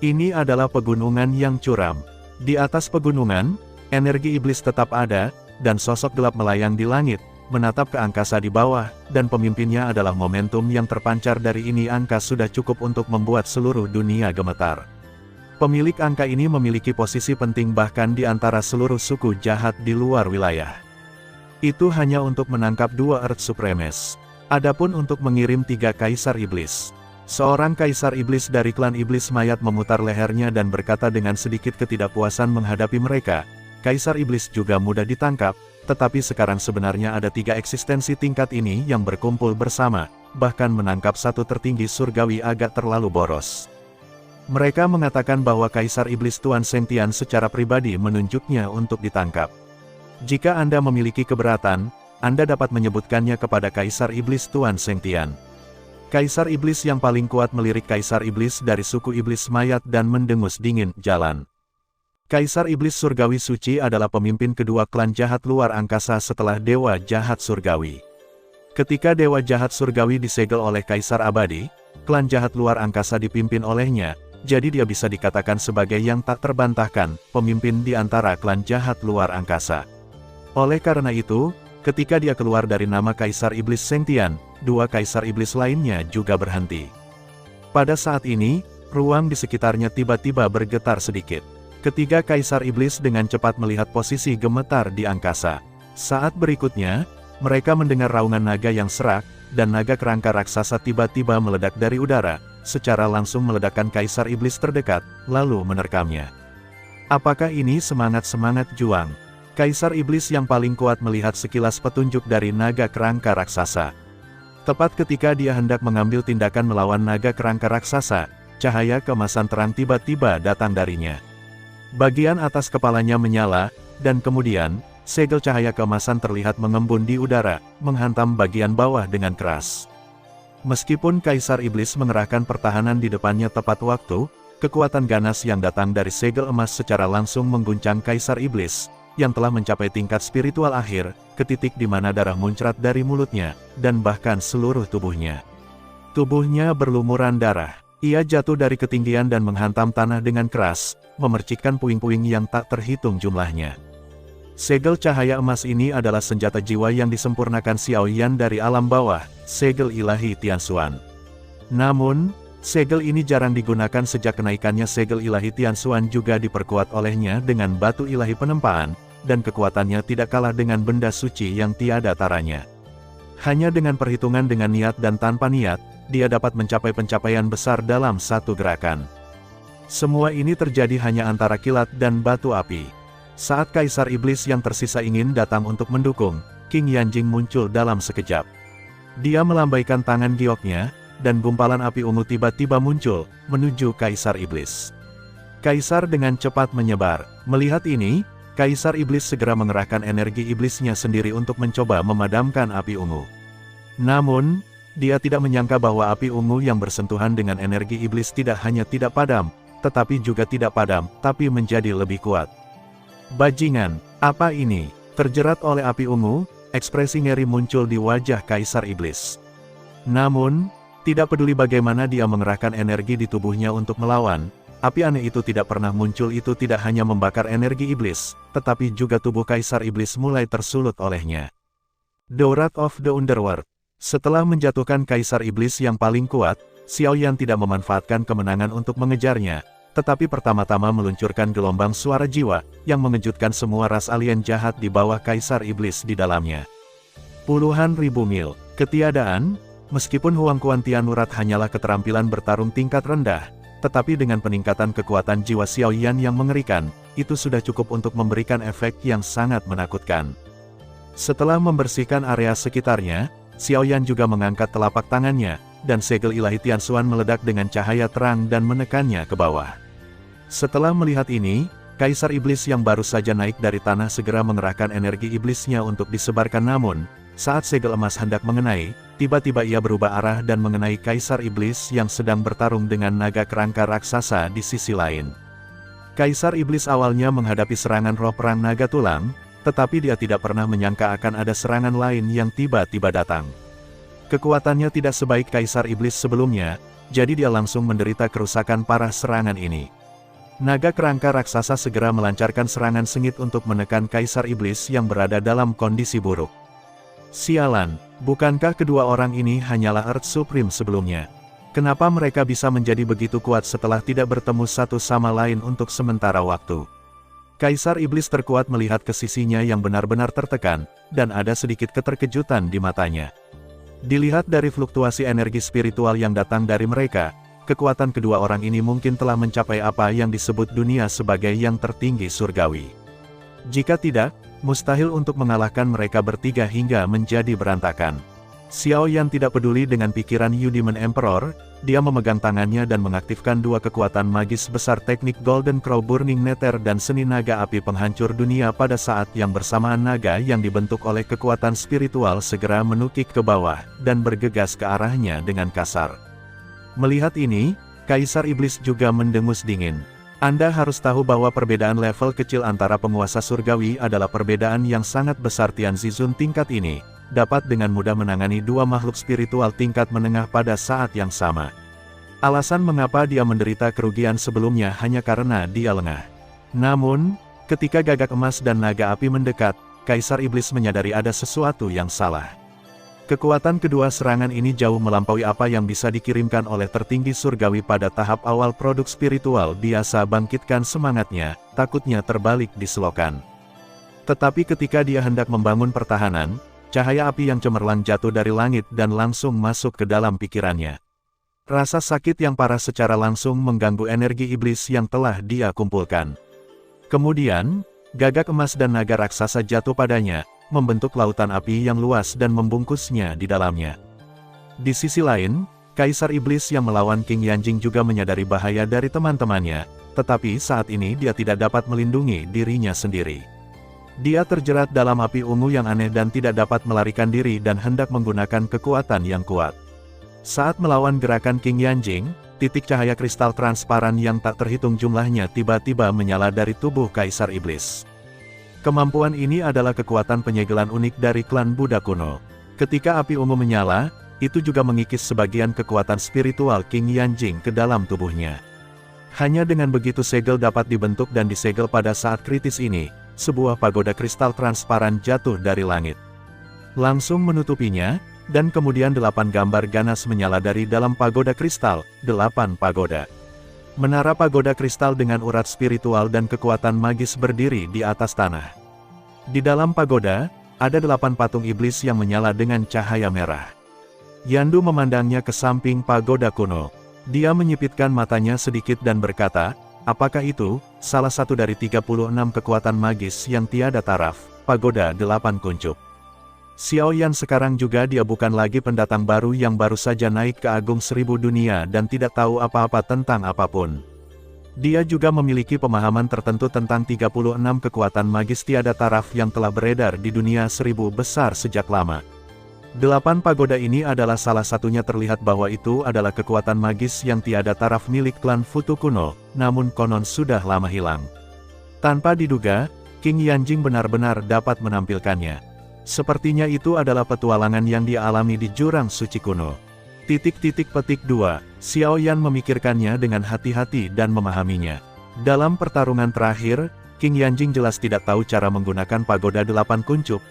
Ini adalah pegunungan yang curam. Di atas pegunungan, energi iblis tetap ada, dan sosok gelap melayang di langit, menatap ke angkasa di bawah, dan pemimpinnya adalah momentum yang terpancar dari ini. Angka sudah cukup untuk membuat seluruh dunia gemetar. Pemilik angka ini memiliki posisi penting bahkan di antara seluruh suku jahat di luar wilayah. Itu hanya untuk menangkap 2 Earth Supremes. Adapun untuk mengirim 3 Kaisar Iblis. Seorang Kaisar Iblis dari klan Iblis Mayat memutar lehernya dan berkata dengan sedikit ketidakpuasan menghadapi mereka, Kaisar Iblis juga mudah ditangkap, tetapi sekarang sebenarnya ada 3 eksistensi tingkat ini yang berkumpul bersama, bahkan menangkap satu tertinggi surgawi agak terlalu boros. Mereka mengatakan bahwa Kaisar Iblis Tuan Sengtian secara pribadi menunjuknya untuk ditangkap. Jika Anda memiliki keberatan, Anda dapat menyebutkannya kepada Kaisar Iblis Tuan Sengtian. Kaisar Iblis yang paling kuat melirik Kaisar Iblis dari suku Iblis Mayat dan mendengus dingin jalan. Kaisar Iblis Surgawi Suci adalah pemimpin kedua klan jahat luar angkasa setelah Dewa Jahat Surgawi. Ketika Dewa Jahat Surgawi disegel oleh Kaisar Abadi, klan jahat luar angkasa dipimpin olehnya, jadi dia bisa dikatakan sebagai yang tak terbantahkan, pemimpin di antara klan jahat luar angkasa. Oleh karena itu, ketika dia keluar dari nama Kaisar Iblis Sengtian, 2 Kaisar Iblis lainnya juga berhenti. Pada saat ini, ruang di sekitarnya tiba-tiba bergetar sedikit. Ketiga Kaisar Iblis dengan cepat melihat posisi gemetar di angkasa. Saat berikutnya, mereka mendengar raungan naga yang serak, dan naga kerangka raksasa tiba-tiba meledak dari udara, secara langsung meledakkan Kaisar Iblis terdekat, lalu menerkamnya. Apakah ini semangat-semangat juang? Kaisar Iblis yang paling kuat melihat sekilas petunjuk dari naga kerangka raksasa. Tepat ketika dia hendak mengambil tindakan melawan naga kerangka raksasa, cahaya keemasan terang tiba-tiba datang darinya. Bagian atas kepalanya menyala, dan kemudian, segel cahaya keemasan terlihat mengembun di udara, menghantam bagian bawah dengan keras. Meskipun Kaisar Iblis mengerahkan pertahanan di depannya tepat waktu, kekuatan ganas yang datang dari segel emas secara langsung mengguncang Kaisar Iblis, yang telah mencapai tingkat spiritual akhir, ke titik di mana darah muncrat dari mulutnya, dan bahkan seluruh tubuhnya. Tubuhnya berlumuran darah. Ia jatuh dari ketinggian dan menghantam tanah dengan keras, memercikkan puing-puing yang tak terhitung jumlahnya. Segel cahaya emas ini adalah senjata jiwa yang disempurnakan Xiao Yan dari alam bawah, segel ilahi Tianxuan. Namun, segel ini jarang digunakan sejak kenaikannya. Segel ilahi Tianxuan juga diperkuat olehnya dengan batu ilahi penempaan, dan kekuatannya tidak kalah dengan benda suci yang tiada taranya. Hanya dengan perhitungan dengan niat dan tanpa niat, dia dapat mencapai pencapaian besar dalam satu gerakan. Semua ini terjadi hanya antara kilat dan batu api. Saat Kaisar Iblis yang tersisa ingin datang untuk mendukung, King Yanjing muncul dalam sekejap. Dia melambaikan tangan gioknya, dan gumpalan api ungu tiba-tiba muncul, menuju Kaisar Iblis. Kaisar dengan cepat menyebar. Melihat ini, Kaisar Iblis segera mengerahkan energi iblisnya sendiri untuk mencoba memadamkan api ungu. Namun, dia tidak menyangka bahwa api ungu yang bersentuhan dengan energi iblis tidak hanya tidak padam, tetapi juga tidak padam, tapi menjadi lebih kuat. Bajingan, apa ini? Terjerat oleh api ungu, ekspresi ngeri muncul di wajah Kaisar Iblis. Namun, tidak peduli bagaimana dia mengerahkan energi di tubuhnya untuk melawan, api aneh itu tidak pernah muncul. Itu tidak hanya membakar energi iblis, tetapi juga tubuh Kaisar Iblis mulai tersulut olehnya. The Wrath of the Underworld. Setelah menjatuhkan Kaisar Iblis yang paling kuat, Xiao Yan tidak memanfaatkan kemenangan untuk mengejarnya, tetapi pertama-tama meluncurkan gelombang suara jiwa, yang mengejutkan semua ras alien jahat di bawah Kaisar Iblis di dalamnya. Puluhan ribu mil, ketiadaan, meskipun Huang Quan Tianurat hanyalah keterampilan bertarung tingkat rendah, tetapi dengan peningkatan kekuatan jiwa Xiao Yan yang mengerikan, itu sudah cukup untuk memberikan efek yang sangat menakutkan. Setelah membersihkan area sekitarnya, Xiao Yan juga mengangkat telapak tangannya, dan segel ilahi Tianxuan meledak dengan cahaya terang dan menekannya ke bawah. Setelah melihat ini, Kaisar Iblis yang baru saja naik dari tanah segera mengerahkan energi iblisnya untuk disebarkan. Namun, saat segel emas hendak mengenai, tiba-tiba ia berubah arah dan mengenai Kaisar Iblis yang sedang bertarung dengan naga kerangka raksasa di sisi lain. Kaisar Iblis awalnya menghadapi serangan roh perang naga tulang, tetapi dia tidak pernah menyangka akan ada serangan lain yang tiba-tiba datang. Kekuatannya tidak sebaik Kaisar Iblis sebelumnya, jadi dia langsung menderita kerusakan parah serangan ini. Naga kerangka raksasa segera melancarkan serangan sengit untuk menekan Kaisar Iblis yang berada dalam kondisi buruk. Sialan, bukankah kedua orang ini hanyalah Earth Supreme sebelumnya? Kenapa mereka bisa menjadi begitu kuat setelah tidak bertemu satu sama lain untuk sementara waktu? Kaisar Iblis terkuat melihat ke sisinya yang benar-benar tertekan, dan ada sedikit keterkejutan di matanya. Dilihat dari fluktuasi energi spiritual yang datang dari mereka, kekuatan kedua orang ini mungkin telah mencapai apa yang disebut dunia sebagai yang tertinggi surgawi. Jika tidak, mustahil untuk mengalahkan mereka bertiga hingga menjadi berantakan. Xiao Yan tidak peduli dengan pikiran Yu Demon Emperor, dia memegang tangannya dan mengaktifkan dua kekuatan magis besar teknik Golden Crow Burning Nether dan seni naga api penghancur dunia. Pada saat yang bersamaan naga yang dibentuk oleh kekuatan spiritual segera menukik ke bawah, dan bergegas ke arahnya dengan kasar. Melihat ini, Kaisar Iblis juga mendengus dingin. Anda harus tahu bahwa perbedaan level kecil antara penguasa surgawi adalah perbedaan yang sangat besar. Tian Zizun tingkat ini dapat dengan mudah menangani dua makhluk spiritual tingkat menengah pada saat yang sama. Alasan mengapa dia menderita kerugian sebelumnya hanya karena dia lengah. Namun, ketika gagak emas dan naga api mendekat, Kaisar Iblis menyadari ada sesuatu yang salah. Kekuatan kedua serangan ini jauh melampaui apa yang bisa dikirimkan oleh tertinggi surgawi pada tahap awal produk spiritual biasa. Bangkitkan semangatnya, takutnya terbalik di selokan. Tetapi ketika dia hendak membangun pertahanan, cahaya api yang cemerlang jatuh dari langit dan langsung masuk ke dalam pikirannya. Rasa sakit yang parah secara langsung mengganggu energi iblis yang telah dia kumpulkan. Kemudian, gagak emas dan naga raksasa jatuh padanya, membentuk lautan api yang luas dan membungkusnya di dalamnya. Di sisi lain, Kaisar Iblis yang melawan King Yanjing juga menyadari bahaya dari teman-temannya, tetapi saat ini dia tidak dapat melindungi dirinya sendiri. Dia terjerat dalam api ungu yang aneh dan tidak dapat melarikan diri dan hendak menggunakan kekuatan yang kuat. Saat melawan gerakan King Yanjing, titik cahaya kristal transparan yang tak terhitung jumlahnya tiba-tiba menyala dari tubuh Kaisar Iblis. Kemampuan ini adalah kekuatan penyegelan unik dari klan Buddha kuno. Ketika api ungu menyala, itu juga mengikis sebagian kekuatan spiritual King Yanjing ke dalam tubuhnya. Hanya dengan begitu segel dapat dibentuk dan disegel. Pada saat kritis ini, sebuah pagoda kristal transparan jatuh dari langit. Langsung menutupinya, dan kemudian 8 gambar ganas menyala dari dalam pagoda kristal, 8 pagoda. Menara pagoda kristal dengan urat spiritual dan kekuatan magis berdiri di atas tanah. Di dalam pagoda, ada 8 patung iblis yang menyala dengan cahaya merah. Yandu memandangnya ke samping pagoda kuno. Dia menyipitkan matanya sedikit dan berkata, apakah itu, salah satu dari 36 kekuatan magis yang tiada taraf, pagoda 8 kuncup. Xiao Yan sekarang juga dia bukan lagi pendatang baru yang baru saja naik ke Agung Seribu Dunia dan tidak tahu apa-apa tentang apapun. Dia juga memiliki pemahaman tertentu tentang 36 kekuatan magis tiada taraf yang telah beredar di dunia 1000 besar sejak lama. 8 pagoda ini adalah salah satunya. Terlihat bahwa itu adalah kekuatan magis yang tiada taraf milik klan Futu kuno, namun konon sudah lama hilang. Tanpa diduga, King Yanjing benar-benar dapat menampilkannya. Sepertinya itu adalah petualangan yang dia alami di jurang suci kuno. Petik 2, Xiao Yan memikirkannya dengan hati-hati dan memahaminya. Dalam pertarungan terakhir, King Yanjing jelas tidak tahu cara menggunakan pagoda 8 kuncup.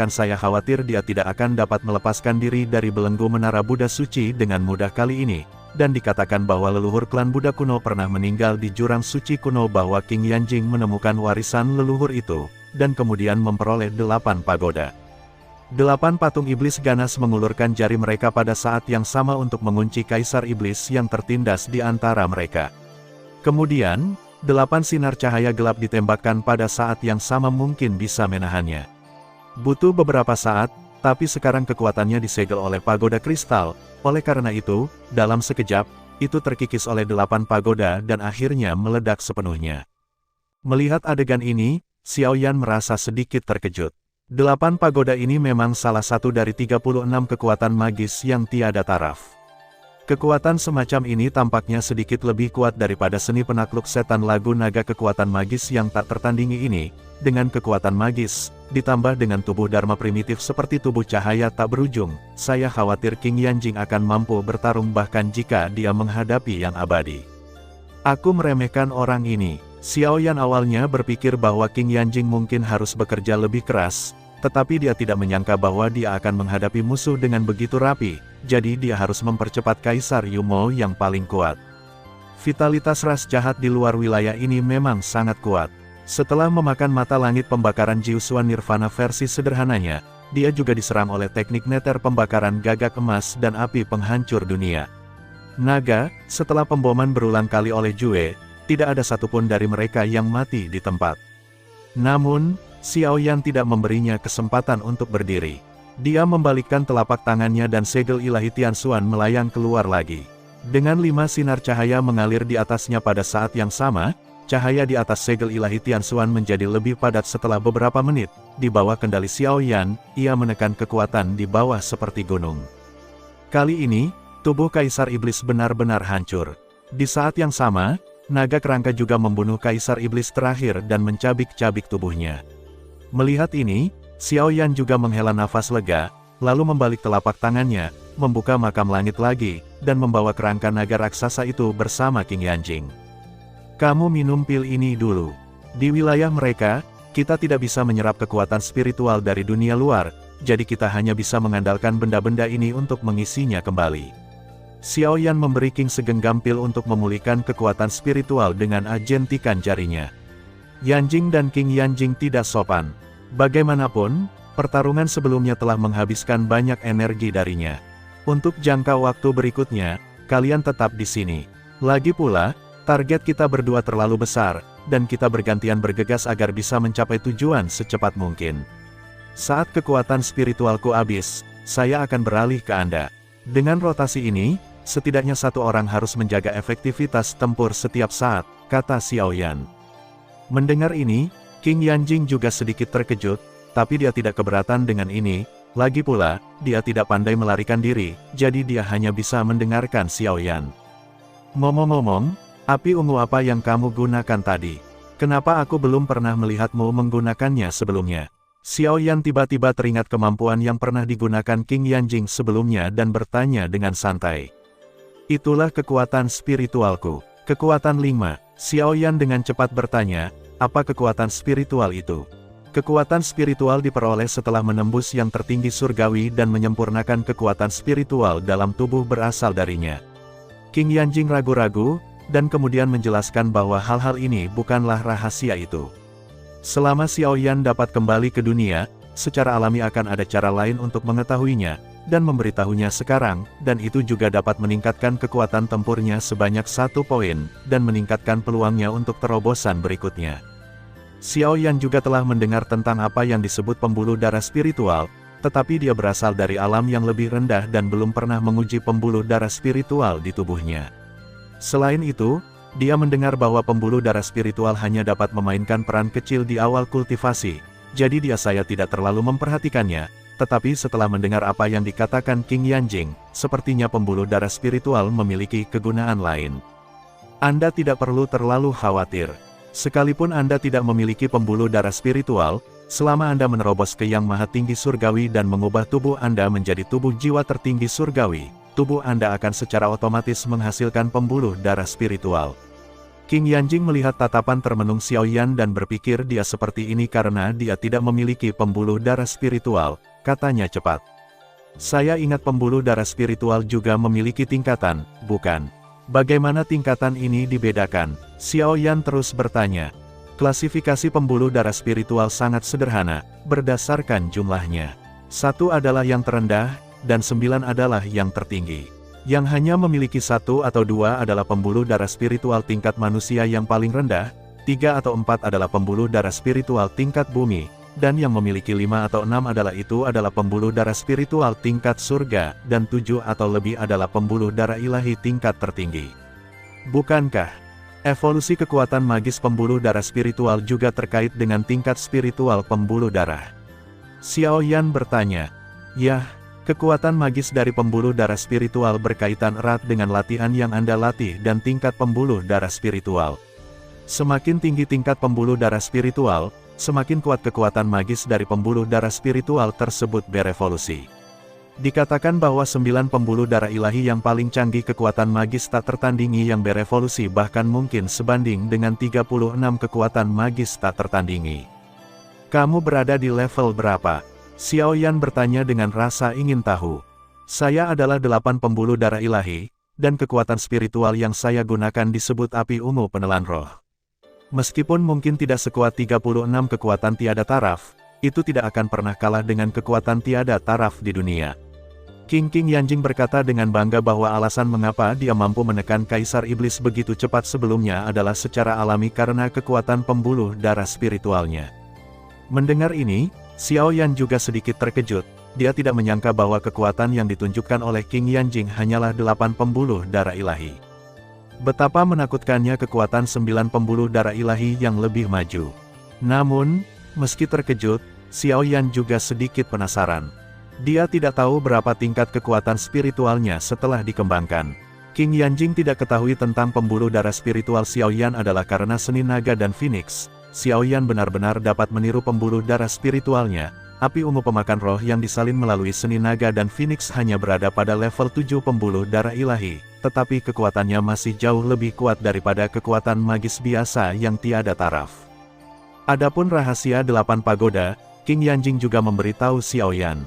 Saya khawatir dia tidak akan dapat melepaskan diri dari belenggu menara Buddha suci dengan mudah kali ini. Dan dikatakan bahwa leluhur klan Buddha kuno pernah meninggal di jurang suci kuno, bahwa King Yanjing menemukan warisan leluhur itu, dan kemudian memperoleh 8 pagoda. 8 patung iblis ganas mengulurkan jari mereka pada saat yang sama untuk mengunci Kaisar Iblis yang tertindas di antara mereka. Kemudian, 8 sinar cahaya gelap ditembakkan pada saat yang sama, mungkin bisa menahannya. Butuh beberapa saat, tapi sekarang kekuatannya disegel oleh pagoda kristal. Oleh karena itu, dalam sekejap, itu terkikis oleh 8 pagoda dan akhirnya meledak sepenuhnya. Melihat adegan ini, Xiao Yan merasa sedikit terkejut. 8 pagoda ini memang salah satu dari 36 kekuatan magis yang tiada taraf. Kekuatan semacam ini tampaknya sedikit lebih kuat daripada seni penakluk setan lagu naga. Kekuatan magis yang tak tertandingi ini, dengan kekuatan magis, ditambah dengan tubuh dharma primitif seperti tubuh cahaya tak berujung, saya khawatir King Yanjing akan mampu bertarung bahkan jika dia menghadapi yang abadi. Aku meremehkan orang ini. Xiao Yan awalnya berpikir bahwa King Yanjing mungkin harus bekerja lebih keras, tetapi dia tidak menyangka bahwa dia akan menghadapi musuh dengan begitu rapi, jadi dia harus mempercepat Kaisar Yumo yang paling kuat. Vitalitas ras jahat di luar wilayah ini memang sangat kuat. Setelah memakan mata langit pembakaran Jiusuan Nirvana versi sederhananya, dia juga diserang oleh teknik neter pembakaran gagak emas dan api penghancur dunia. Naga, setelah pemboman berulang kali oleh Jue, tidak ada satupun dari mereka yang mati di tempat. Namun, Xiao Yan tidak memberinya kesempatan untuk berdiri. Dia membalikkan telapak tangannya dan segel ilahi Tianxuan melayang keluar lagi. Dengan 5 sinar cahaya mengalir di atasnya pada saat yang sama, cahaya di atas segel ilahi Tianxuan menjadi lebih padat setelah beberapa menit. Di bawah kendali Xiao Yan, ia menekan kekuatan di bawah seperti gunung. Kali ini, tubuh Kaisar Iblis benar-benar hancur. Di saat yang sama, naga kerangka juga membunuh Kaisar Iblis terakhir dan mencabik-cabik tubuhnya. Melihat ini, Xiao Yan juga menghela nafas lega, lalu membalik telapak tangannya, membuka makam langit lagi, dan membawa kerangka naga raksasa itu bersama King Yanjing. Kamu minum pil ini dulu. Di wilayah mereka, kita tidak bisa menyerap kekuatan spiritual dari dunia luar, jadi kita hanya bisa mengandalkan benda-benda ini untuk mengisinya kembali. Xiao Yan memberi King segenggam pil untuk memulihkan kekuatan spiritual dengan ajentikan jarinya. Yanjing dan King Yanjing tidak sopan. Bagaimanapun, pertarungan sebelumnya telah menghabiskan banyak energi darinya. Untuk jangka waktu berikutnya, kalian tetap di sini. Lagi pula, target kita berdua terlalu besar, dan kita bergantian bergegas agar bisa mencapai tujuan secepat mungkin. Saat kekuatan spiritualku habis, saya akan beralih ke Anda. Dengan rotasi ini, setidaknya satu orang harus menjaga efektivitas tempur setiap saat, kata Xiao Yan. Mendengar ini, King Yanjing juga sedikit terkejut, tapi dia tidak keberatan dengan ini. Lagi pula, dia tidak pandai melarikan diri, jadi dia hanya bisa mendengarkan Xiao Yan. Ngomong-ngomong, api ungu apa yang kamu gunakan tadi? Kenapa aku belum pernah melihatmu menggunakannya sebelumnya? Xiao Yan tiba-tiba teringat kemampuan yang pernah digunakan King Yanjing sebelumnya dan bertanya dengan santai. Itulah kekuatan spiritualku. Kekuatan 5. Xiao Yan dengan cepat bertanya, apa kekuatan spiritual itu? Kekuatan spiritual diperoleh setelah menembus yang tertinggi surgawi dan menyempurnakan kekuatan spiritual dalam tubuh berasal darinya. King Yanjing ragu-ragu, dan kemudian menjelaskan bahwa hal-hal ini bukanlah rahasia itu. Selama Xiao Yan dapat kembali ke dunia, secara alami akan ada cara lain untuk mengetahuinya, dan memberitahunya sekarang, dan itu juga dapat meningkatkan kekuatan tempurnya sebanyak 1 poin, dan meningkatkan peluangnya untuk terobosan berikutnya. Xiao Yan juga telah mendengar tentang apa yang disebut pembuluh darah spiritual, tetapi dia berasal dari alam yang lebih rendah dan belum pernah menguji pembuluh darah spiritual di tubuhnya. Selain itu, dia mendengar bahwa pembuluh darah spiritual hanya dapat memainkan peran kecil di awal kultivasi, jadi saya tidak terlalu memperhatikannya, tetapi setelah mendengar apa yang dikatakan King Yanjing, sepertinya pembuluh darah spiritual memiliki kegunaan lain. Anda tidak perlu terlalu khawatir. Sekalipun Anda tidak memiliki pembuluh darah spiritual, selama Anda menerobos ke Yang Maha Tinggi Surgawi dan mengubah tubuh Anda menjadi tubuh jiwa tertinggi surgawi, tubuh Anda akan secara otomatis menghasilkan pembuluh darah spiritual. King Yanjing melihat tatapan termenung Xiao Yan dan berpikir dia seperti ini karena dia tidak memiliki pembuluh darah spiritual, katanya cepat. Saya ingat pembuluh darah spiritual juga memiliki tingkatan, bukan? Bagaimana tingkatan ini dibedakan? Xiao Yan terus bertanya. Klasifikasi pembuluh darah spiritual sangat sederhana, berdasarkan jumlahnya. 1 adalah yang terendah, dan 9 adalah yang tertinggi. Yang hanya memiliki 1 atau 2 adalah pembuluh darah spiritual tingkat manusia yang paling rendah, 3 atau 4 adalah pembuluh darah spiritual tingkat bumi, dan yang memiliki 5 atau 6 adalah pembuluh darah spiritual tingkat surga, dan 7 atau lebih adalah pembuluh darah ilahi tingkat tertinggi. Bukankah evolusi kekuatan magis pembuluh darah spiritual juga terkait dengan tingkat spiritual pembuluh darah? Xiao Yan bertanya. Yah, kekuatan magis dari pembuluh darah spiritual berkaitan erat dengan latihan yang Anda latih dan tingkat pembuluh darah spiritual. Semakin tinggi tingkat pembuluh darah spiritual, semakin kuat kekuatan magis dari pembuluh darah spiritual tersebut berevolusi. Dikatakan bahwa 9 pembuluh darah ilahi yang paling canggih kekuatan magis tak tertandingi yang berevolusi bahkan mungkin sebanding dengan 36 kekuatan magis tak tertandingi. Kamu berada di level berapa? Xiao Yan bertanya dengan rasa ingin tahu. Saya adalah 8 pembuluh darah ilahi, dan kekuatan spiritual yang saya gunakan disebut api ungu penelan roh. Meskipun mungkin tidak sekuat 36 kekuatan tiada taraf, itu tidak akan pernah kalah dengan kekuatan tiada taraf di dunia. King Yanjing berkata dengan bangga bahwa alasan mengapa dia mampu menekan Kaisar Iblis begitu cepat sebelumnya adalah secara alami karena kekuatan pembuluh darah spiritualnya. Mendengar ini, Xiao Yan juga sedikit terkejut. Dia tidak menyangka bahwa kekuatan yang ditunjukkan oleh King Yanjing hanyalah 8 pembuluh darah ilahi. Betapa menakutkannya kekuatan 9 pembuluh darah ilahi yang lebih maju. Namun, meski terkejut, Xiao Yan juga sedikit penasaran. Dia tidak tahu berapa tingkat kekuatan spiritualnya setelah dikembangkan. King Yanjing tidak ketahui tentang pembuluh darah spiritual Xiao Yan adalah karena seni naga dan phoenix. Xiao Yan benar-benar dapat meniru pembuluh darah spiritualnya. Api ungu pemakan roh yang disalin melalui seni naga dan phoenix hanya berada pada level 7 pembuluh darah ilahi, tetapi kekuatannya masih jauh lebih kuat daripada kekuatan magis biasa yang tiada taraf. Adapun rahasia 8 pagoda, King Yanjing juga memberitahu Xiao Yan.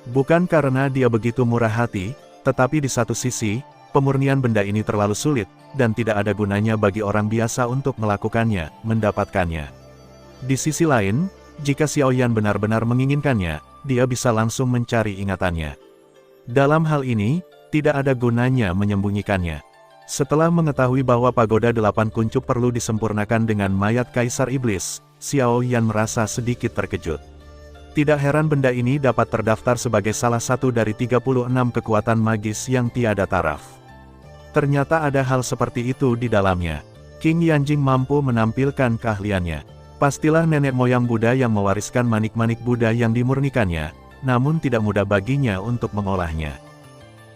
Bukan karena dia begitu murah hati, tetapi di satu sisi, pemurnian benda ini terlalu sulit, dan tidak ada gunanya bagi orang biasa untuk melakukannya, mendapatkannya. Di sisi lain, jika Xiao Yan benar-benar menginginkannya, dia bisa langsung mencari ingatannya. Dalam hal ini, tidak ada gunanya menyembunyikannya. Setelah mengetahui bahwa pagoda 8 kuncup perlu disempurnakan dengan mayat Kaisar Iblis, Xiao Yan merasa sedikit terkejut. Tidak heran benda ini dapat terdaftar sebagai salah satu dari 36 kekuatan magis yang tiada taraf. Ternyata ada hal seperti itu di dalamnya. King Yanjing mampu menampilkan keahliannya. Pastilah nenek moyang Buddha yang mewariskan manik-manik Buddha yang dimurnikannya, namun tidak mudah baginya untuk mengolahnya.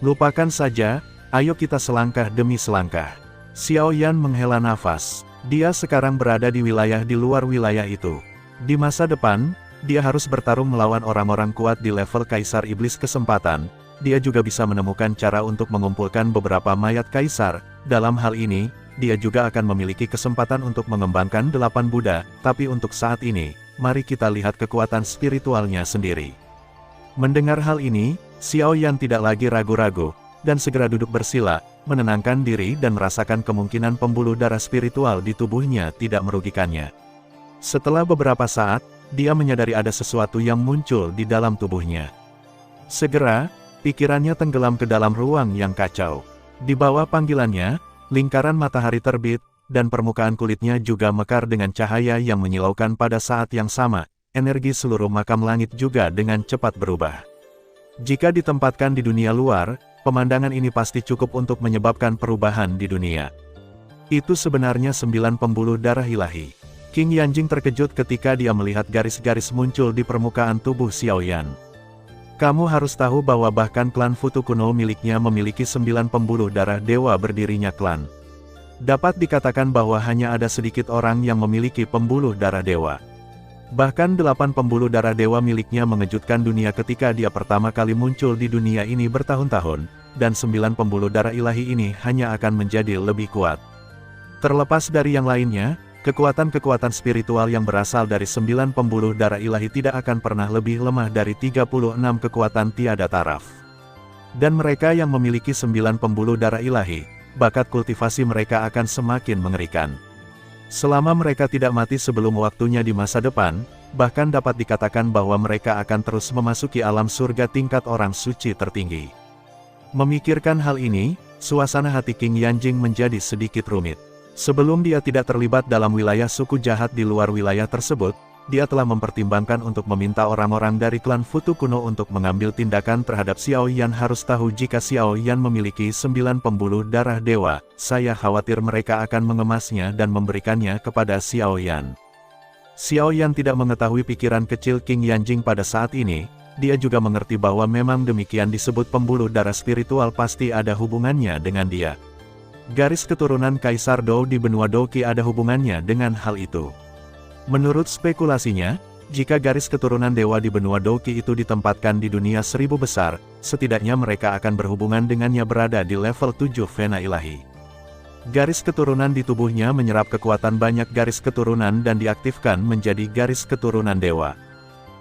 Lupakan saja, ayo kita selangkah demi selangkah. Xiao Yan menghela nafas. Dia sekarang berada di wilayah di luar wilayah itu. Di masa depan, dia harus bertarung melawan orang-orang kuat di level Kaisar Iblis kesempatan. Dia juga bisa menemukan cara untuk mengumpulkan beberapa mayat Kaisar. Dalam hal ini, dia juga akan memiliki kesempatan untuk mengembangkan 8 Buddha, tapi untuk saat ini, mari kita lihat kekuatan spiritualnya sendiri. Mendengar hal ini, Xiao Yan tidak lagi ragu-ragu, dan segera duduk bersila, menenangkan diri dan merasakan kemungkinan pembuluh darah spiritual di tubuhnya tidak merugikannya. Setelah beberapa saat, dia menyadari ada sesuatu yang muncul di dalam tubuhnya. Segera, pikirannya tenggelam ke dalam ruang yang kacau. Di bawah panggilannya, lingkaran matahari terbit, dan permukaan kulitnya juga mekar dengan cahaya yang menyilaukan pada saat yang sama. Energi seluruh makam langit juga dengan cepat berubah. Jika ditempatkan di dunia luar, pemandangan ini pasti cukup untuk menyebabkan perubahan di dunia. Itu sebenarnya 9 pembuluh darah ilahi. King Yanjing terkejut ketika dia melihat garis-garis muncul di permukaan tubuh Xiao Yan. Kamu harus tahu bahwa bahkan klan Futu kuno miliknya memiliki 9 pembuluh darah dewa berdirinya klan. Dapat dikatakan bahwa hanya ada sedikit orang yang memiliki pembuluh darah dewa. Bahkan 8 pembuluh darah dewa miliknya mengejutkan dunia ketika dia pertama kali muncul di dunia ini bertahun-tahun, dan 9 pembuluh darah ilahi ini hanya akan menjadi lebih kuat. Terlepas dari yang lainnya, kekuatan-kekuatan spiritual yang berasal dari 9 pembuluh darah ilahi tidak akan pernah lebih lemah dari 36 kekuatan tiada taraf. Dan mereka yang memiliki 9 pembuluh darah ilahi, bakat kultivasi mereka akan semakin mengerikan. Selama mereka tidak mati sebelum waktunya di masa depan, bahkan dapat dikatakan bahwa mereka akan terus memasuki alam surga tingkat orang suci tertinggi. Memikirkan hal ini, suasana hati King Yanjing menjadi sedikit rumit. Sebelum dia tidak terlibat dalam wilayah suku jahat di luar wilayah tersebut, dia telah mempertimbangkan untuk meminta orang-orang dari klan Futu kuno untuk mengambil tindakan terhadap Xiao Yan. Harus tahu jika Xiao Yan memiliki 9 pembuluh darah dewa, saya khawatir mereka akan mengemasnya dan memberikannya kepada Xiao Yan. Xiao Yan tidak mengetahui pikiran kecil King Yanjing pada saat ini, dia juga mengerti bahwa memang demikian disebut pembuluh darah spiritual pasti ada hubungannya dengan dia. Garis keturunan Kaisar Dou di benua Douqi ada hubungannya dengan hal itu. Menurut spekulasinya, jika garis keturunan dewa di benua Douqi itu ditempatkan di dunia 1000 besar, setidaknya mereka akan berhubungan dengannya berada di level 7 Vena ilahi. Garis keturunan di tubuhnya menyerap kekuatan banyak garis keturunan dan diaktifkan menjadi garis keturunan dewa.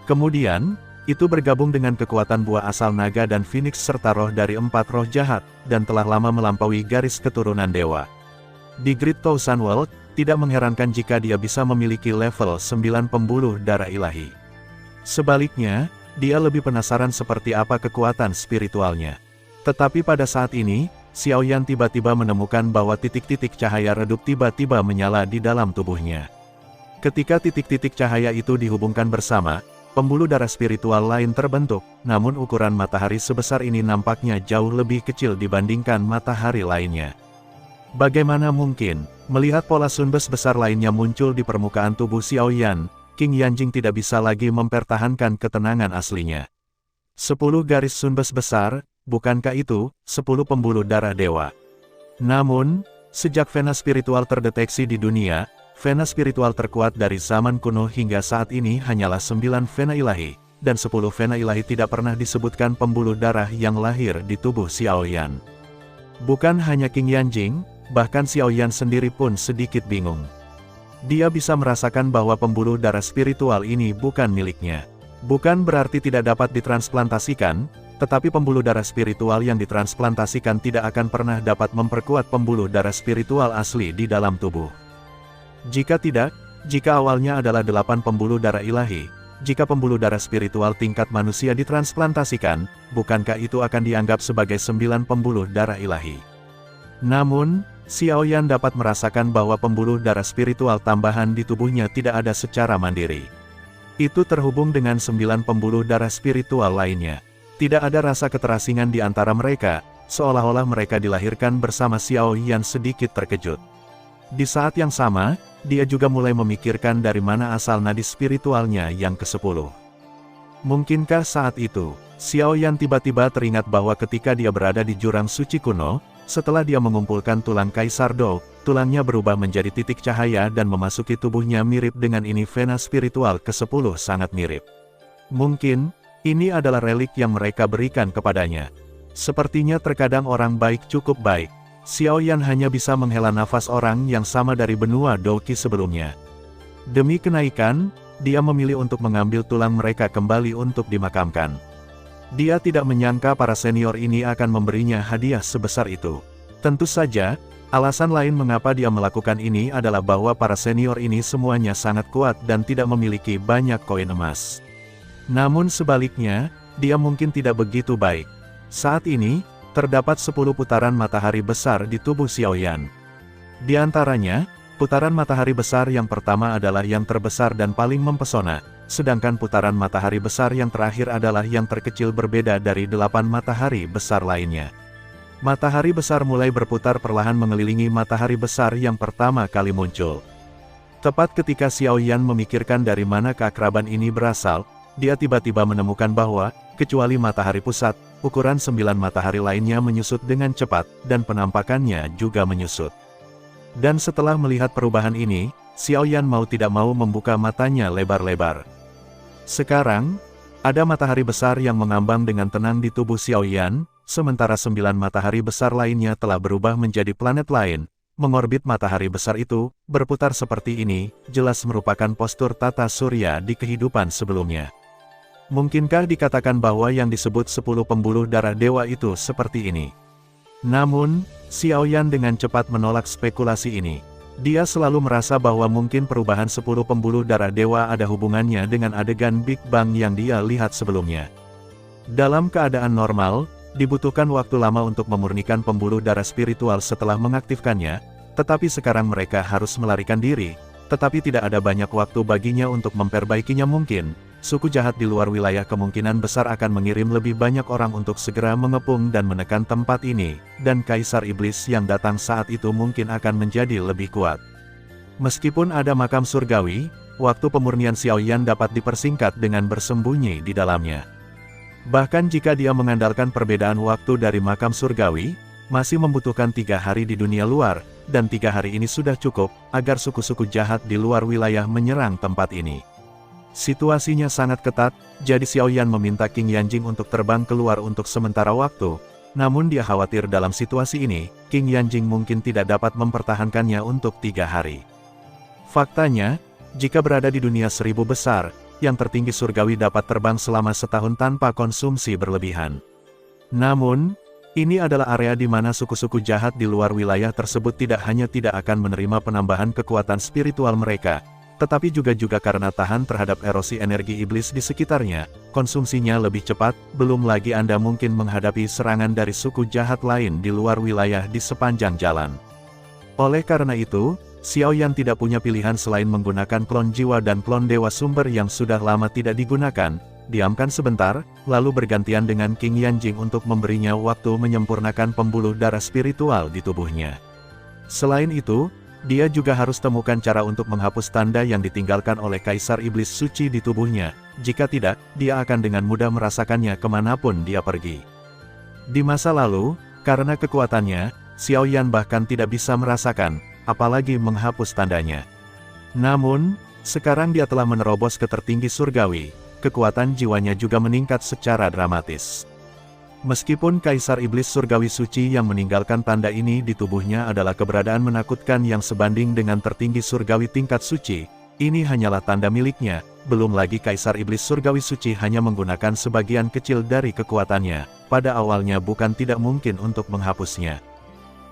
Kemudian, itu bergabung dengan kekuatan buah asal naga dan phoenix serta roh dari 4 roh jahat, dan telah lama melampaui garis keturunan dewa. Di Great Thousand World, tidak mengherankan jika dia bisa memiliki level 9 pembuluh darah ilahi. Sebaliknya, dia lebih penasaran seperti apa kekuatan spiritualnya. Tetapi pada saat ini, Xiaoyan tiba-tiba menemukan bahwa titik-titik cahaya redup tiba-tiba menyala di dalam tubuhnya. Ketika titik-titik cahaya itu dihubungkan bersama, pembuluh darah spiritual lain terbentuk, namun ukuran matahari sebesar ini nampaknya jauh lebih kecil dibandingkan matahari lainnya. Bagaimana mungkin, melihat pola sunbes besar lainnya muncul di permukaan tubuh Xiaoyan, King Yanjing tidak bisa lagi mempertahankan ketenangan aslinya. 10 garis sunbes besar, bukankah itu 10 pembuluh darah dewa? Namun, sejak vena spiritual terdeteksi di dunia, vena spiritual terkuat dari zaman kuno hingga saat ini hanyalah 9 vena ilahi, dan 10 vena ilahi tidak pernah disebutkan pembuluh darah yang lahir di tubuh Xiaoyan. Bukan hanya King Yanjing, bahkan Xiaoyan sendiri pun sedikit bingung. Dia bisa merasakan bahwa pembuluh darah spiritual ini bukan miliknya. Bukan berarti tidak dapat ditransplantasikan, tetapi pembuluh darah spiritual yang ditransplantasikan tidak akan pernah dapat memperkuat pembuluh darah spiritual asli di dalam tubuh. Jika tidak, jika awalnya adalah 8 pembuluh darah ilahi, jika pembuluh darah spiritual tingkat manusia ditransplantasikan, bukankah itu akan dianggap sebagai 9 pembuluh darah ilahi? Namun, Xiaoyan dapat merasakan bahwa pembuluh darah spiritual tambahan di tubuhnya tidak ada secara mandiri. Itu terhubung dengan 9 pembuluh darah spiritual lainnya. Tidak ada rasa keterasingan di antara mereka, seolah-olah mereka dilahirkan bersama. Xiaoyan sedikit terkejut. Di saat yang sama, dia juga mulai memikirkan dari mana asal nadi spiritualnya yang ke-10. Mungkinkah saat itu, Xiaoyan tiba-tiba teringat bahwa ketika dia berada di jurang suci kuno, setelah dia mengumpulkan tulang Kaisar Dou, tulangnya berubah menjadi titik cahaya dan memasuki tubuhnya mirip dengan ini. Vena spiritual ke-10 sangat mirip. Mungkin, ini adalah relik yang mereka berikan kepadanya. Sepertinya terkadang orang baik cukup baik. Xiaoyan hanya bisa menghela nafas orang yang sama dari benua Douqi sebelumnya. Demi kenaikan, dia memilih untuk mengambil tulang mereka kembali untuk dimakamkan. Dia tidak menyangka para senior ini akan memberinya hadiah sebesar itu. Tentu saja, alasan lain mengapa dia melakukan ini adalah bahwa para senior ini semuanya sangat kuat dan tidak memiliki banyak koin emas. Namun sebaliknya, dia mungkin tidak begitu baik. Saat ini, terdapat 10 putaran matahari besar di tubuh Xiaoyan. Di antaranya, putaran matahari besar yang pertama adalah yang terbesar dan paling mempesona, sedangkan putaran matahari besar yang terakhir adalah yang terkecil berbeda dari 8 matahari besar lainnya. Matahari besar mulai berputar perlahan mengelilingi matahari besar yang pertama kali muncul. Tepat ketika Xiaoyan memikirkan dari mana keakraban ini berasal, dia tiba-tiba menemukan bahwa, kecuali matahari pusat, ukuran 9 matahari lainnya menyusut dengan cepat, dan penampakannya juga menyusut. Dan setelah melihat perubahan ini, Xiaoyan mau tidak mau membuka matanya lebar-lebar. Sekarang, ada matahari besar yang mengambang dengan tenang di tubuh Xiaoyan, sementara 9 matahari besar lainnya telah berubah menjadi planet lain, mengorbit matahari besar itu, berputar seperti ini, jelas merupakan postur tata surya di kehidupan sebelumnya. Mungkinkah dikatakan bahwa yang disebut 10 pembuluh darah dewa itu seperti ini? Namun, Xiaoyan dengan cepat menolak spekulasi ini. Dia selalu merasa bahwa mungkin perubahan 10 pembuluh darah dewa ada hubungannya dengan adegan Big Bang yang dia lihat sebelumnya. Dalam keadaan normal, dibutuhkan waktu lama untuk memurnikan pembuluh darah spiritual setelah mengaktifkannya, tetapi sekarang mereka harus melarikan diri, tetapi tidak ada banyak waktu baginya untuk memperbaikinya. Mungkin, suku jahat di luar wilayah kemungkinan besar akan mengirim lebih banyak orang untuk segera mengepung dan menekan tempat ini, dan Kaisar Iblis yang datang saat itu mungkin akan menjadi lebih kuat. Meskipun ada makam surgawi, waktu pemurnian Xiaoyan dapat dipersingkat dengan bersembunyi di dalamnya. Bahkan jika dia mengandalkan perbedaan waktu dari makam surgawi, masih membutuhkan 3 hari di dunia luar, dan 3 hari ini sudah cukup, agar suku-suku jahat di luar wilayah menyerang tempat ini. Situasinya sangat ketat, jadi Xiaoyan meminta King Yanjing untuk terbang keluar untuk sementara waktu, namun dia khawatir dalam situasi ini, King Yanjing mungkin tidak dapat mempertahankannya untuk 3 hari. Faktanya, jika berada di dunia 1000 besar, yang tertinggi surgawi dapat terbang selama setahun tanpa konsumsi berlebihan. Namun, ini adalah area di mana suku-suku jahat di luar wilayah tersebut tidak hanya tidak akan menerima penambahan kekuatan spiritual mereka, tetapi juga karena tahan terhadap erosi energi iblis di sekitarnya, konsumsinya lebih cepat, belum lagi Anda mungkin menghadapi serangan dari suku jahat lain di luar wilayah di sepanjang jalan. Oleh karena itu, Xiaoyan tidak punya pilihan selain menggunakan klon jiwa dan klon dewa sumber yang sudah lama tidak digunakan, diamkan sebentar, lalu bergantian dengan King Yanjing untuk memberinya waktu menyempurnakan pembuluh darah spiritual di tubuhnya. Selain itu, dia juga harus temukan cara untuk menghapus tanda yang ditinggalkan oleh Kaisar Iblis Suci di tubuhnya, jika tidak, dia akan dengan mudah merasakannya kemanapun dia pergi. Di masa lalu, karena kekuatannya, Xiaoyan bahkan tidak bisa merasakan, apalagi menghapus tandanya. Namun, sekarang dia telah menerobos ke tertinggi surgawi, kekuatan jiwanya juga meningkat secara dramatis. Meskipun Kaisar Iblis Surgawi Suci yang meninggalkan tanda ini di tubuhnya adalah keberadaan menakutkan yang sebanding dengan tertinggi surgawi tingkat suci, ini hanyalah tanda miliknya, belum lagi Kaisar Iblis Surgawi Suci hanya menggunakan sebagian kecil dari kekuatannya, pada awalnya bukan tidak mungkin untuk menghapusnya.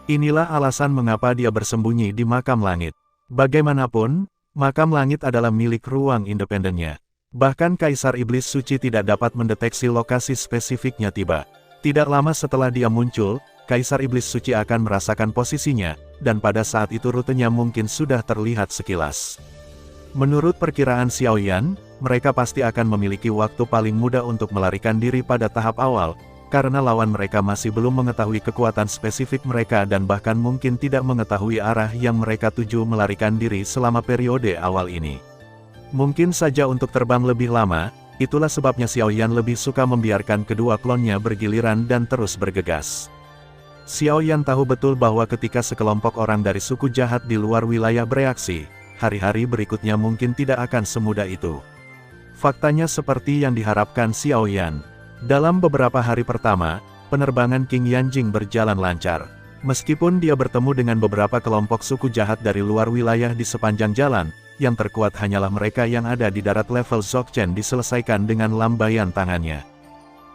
Inilah alasan mengapa dia bersembunyi di makam langit. Bagaimanapun, makam langit adalah milik ruang independennya. Bahkan Kaisar Iblis Suci tidak dapat mendeteksi lokasi spesifiknya tiba. Tidak lama setelah dia muncul, Kaisar Iblis Suci akan merasakan posisinya, dan pada saat itu rutenya mungkin sudah terlihat sekilas. Menurut perkiraan Xiaoyan, mereka pasti akan memiliki waktu paling mudah untuk melarikan diri pada tahap awal, karena lawan mereka masih belum mengetahui kekuatan spesifik mereka dan bahkan mungkin tidak mengetahui arah yang mereka tuju melarikan diri selama periode awal ini. Mungkin saja untuk terbang lebih lama, itulah sebabnya Xiaoyan lebih suka membiarkan kedua klonnya bergiliran dan terus bergegas. Xiaoyan tahu betul bahwa ketika sekelompok orang dari suku jahat di luar wilayah bereaksi, hari-hari berikutnya mungkin tidak akan semudah itu. Faktanya seperti yang diharapkan Xiaoyan. Dalam beberapa hari pertama, penerbangan King Yanjing berjalan lancar. Meskipun dia bertemu dengan beberapa kelompok suku jahat dari luar wilayah di sepanjang jalan, yang terkuat hanyalah mereka yang ada di darat level Dzogchen diselesaikan dengan lambaian tangannya.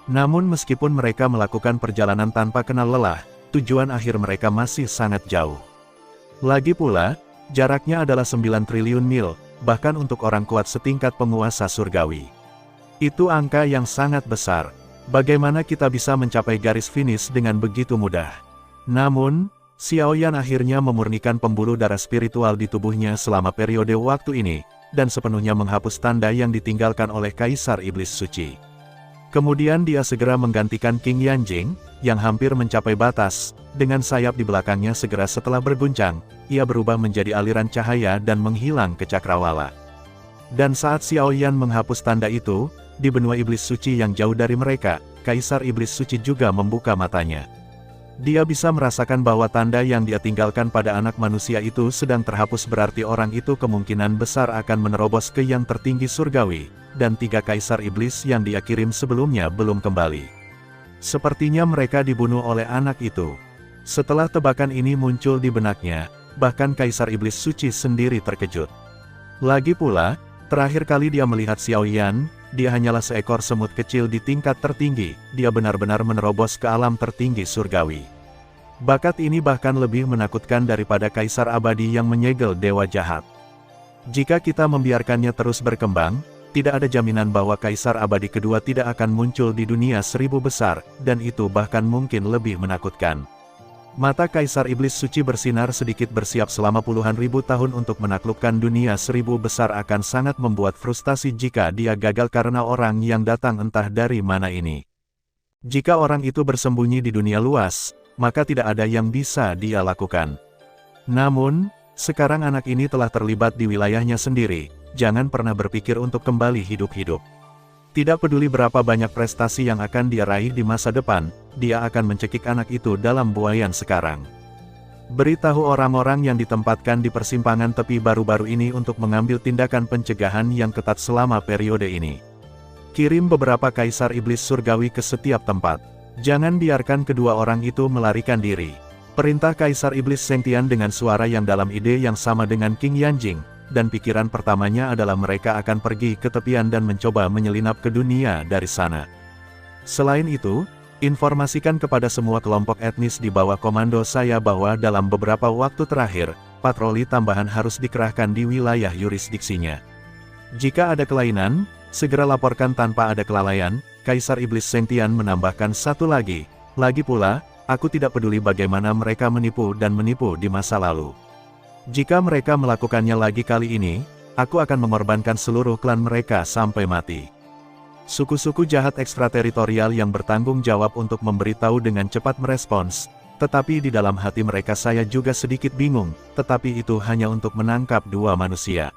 Namun meskipun mereka melakukan perjalanan tanpa kenal lelah, tujuan akhir mereka masih sangat jauh. Lagi pula, jaraknya adalah 9 triliun mil, bahkan untuk orang kuat setingkat penguasa surgawi. Itu angka yang sangat besar. Bagaimana kita bisa mencapai garis finish dengan begitu mudah? Namun, Xiaoyan akhirnya memurnikan pembuluh darah spiritual di tubuhnya selama periode waktu ini, dan sepenuhnya menghapus tanda yang ditinggalkan oleh Kaisar Iblis Suci. Kemudian dia segera menggantikan King Yanjing, yang hampir mencapai batas, dengan sayap di belakangnya segera setelah berguncang, ia berubah menjadi aliran cahaya dan menghilang ke cakrawala. Dan saat Xiaoyan menghapus tanda itu, di benua Iblis Suci yang jauh dari mereka, Kaisar Iblis Suci juga membuka matanya. Dia bisa merasakan bahwa tanda yang dia tinggalkan pada anak manusia itu sedang terhapus, berarti orang itu kemungkinan besar akan menerobos ke yang tertinggi surgawi, dan 3 Kaisar Iblis yang dia kirim sebelumnya belum kembali. Sepertinya mereka dibunuh oleh anak itu. Setelah tebakan ini muncul di benaknya, bahkan Kaisar Iblis Suci sendiri terkejut. Lagi pula, terakhir kali dia melihat Xiaoyan, dia hanyalah seekor semut kecil di tingkat tertinggi, dia benar-benar menerobos ke alam tertinggi surgawi. Bakat ini bahkan lebih menakutkan daripada Kaisar Abadi yang menyegel dewa jahat. Jika kita membiarkannya terus berkembang, tidak ada jaminan bahwa Kaisar Abadi kedua tidak akan muncul di dunia 1000 besar, dan itu bahkan mungkin lebih menakutkan. Mata Kaisar Iblis Suci bersinar sedikit, bersiap selama puluhan ribu tahun untuk menaklukkan dunia 1000 besar akan sangat membuat frustasi jika dia gagal karena orang yang datang entah dari mana ini. Jika orang itu bersembunyi di dunia luas, maka tidak ada yang bisa dia lakukan. Namun, sekarang anak ini telah terlibat di wilayahnya sendiri, jangan pernah berpikir untuk kembali hidup-hidup. Tidak peduli berapa banyak prestasi yang akan dia raih di masa depan, dia akan mencekik anak itu dalam buayan sekarang. Beritahu orang-orang yang ditempatkan di persimpangan tepi baru-baru ini untuk mengambil tindakan pencegahan yang ketat selama periode ini. Kirim beberapa Kaisar Iblis Surgawi ke setiap tempat. Jangan biarkan kedua orang itu melarikan diri. Perintah Kaisar Iblis Sengtian dengan suara yang dalam, ide yang sama dengan King Yanjing. Dan pikiran pertamanya adalah mereka akan pergi ke tepian dan mencoba menyelinap ke dunia dari sana. Selain itu, Informasikan kepada semua kelompok etnis di bawah komando saya bahwa dalam beberapa waktu terakhir, patroli tambahan harus dikerahkan di wilayah yurisdiksinya. Jika ada kelainan, segera laporkan tanpa ada kelalaian. Kaisar Iblis Sengtian menambahkan satu lagi. Lagi pula, aku tidak peduli bagaimana mereka menipu dan menipu di masa lalu. Jika mereka melakukannya lagi kali ini, aku akan mengorbankan seluruh klan mereka sampai mati. Suku-suku jahat ekstrateritorial yang bertanggung jawab untuk memberitahu dengan cepat merespons, tetapi di dalam hati mereka saya juga sedikit bingung, tetapi itu hanya untuk menangkap dua manusia.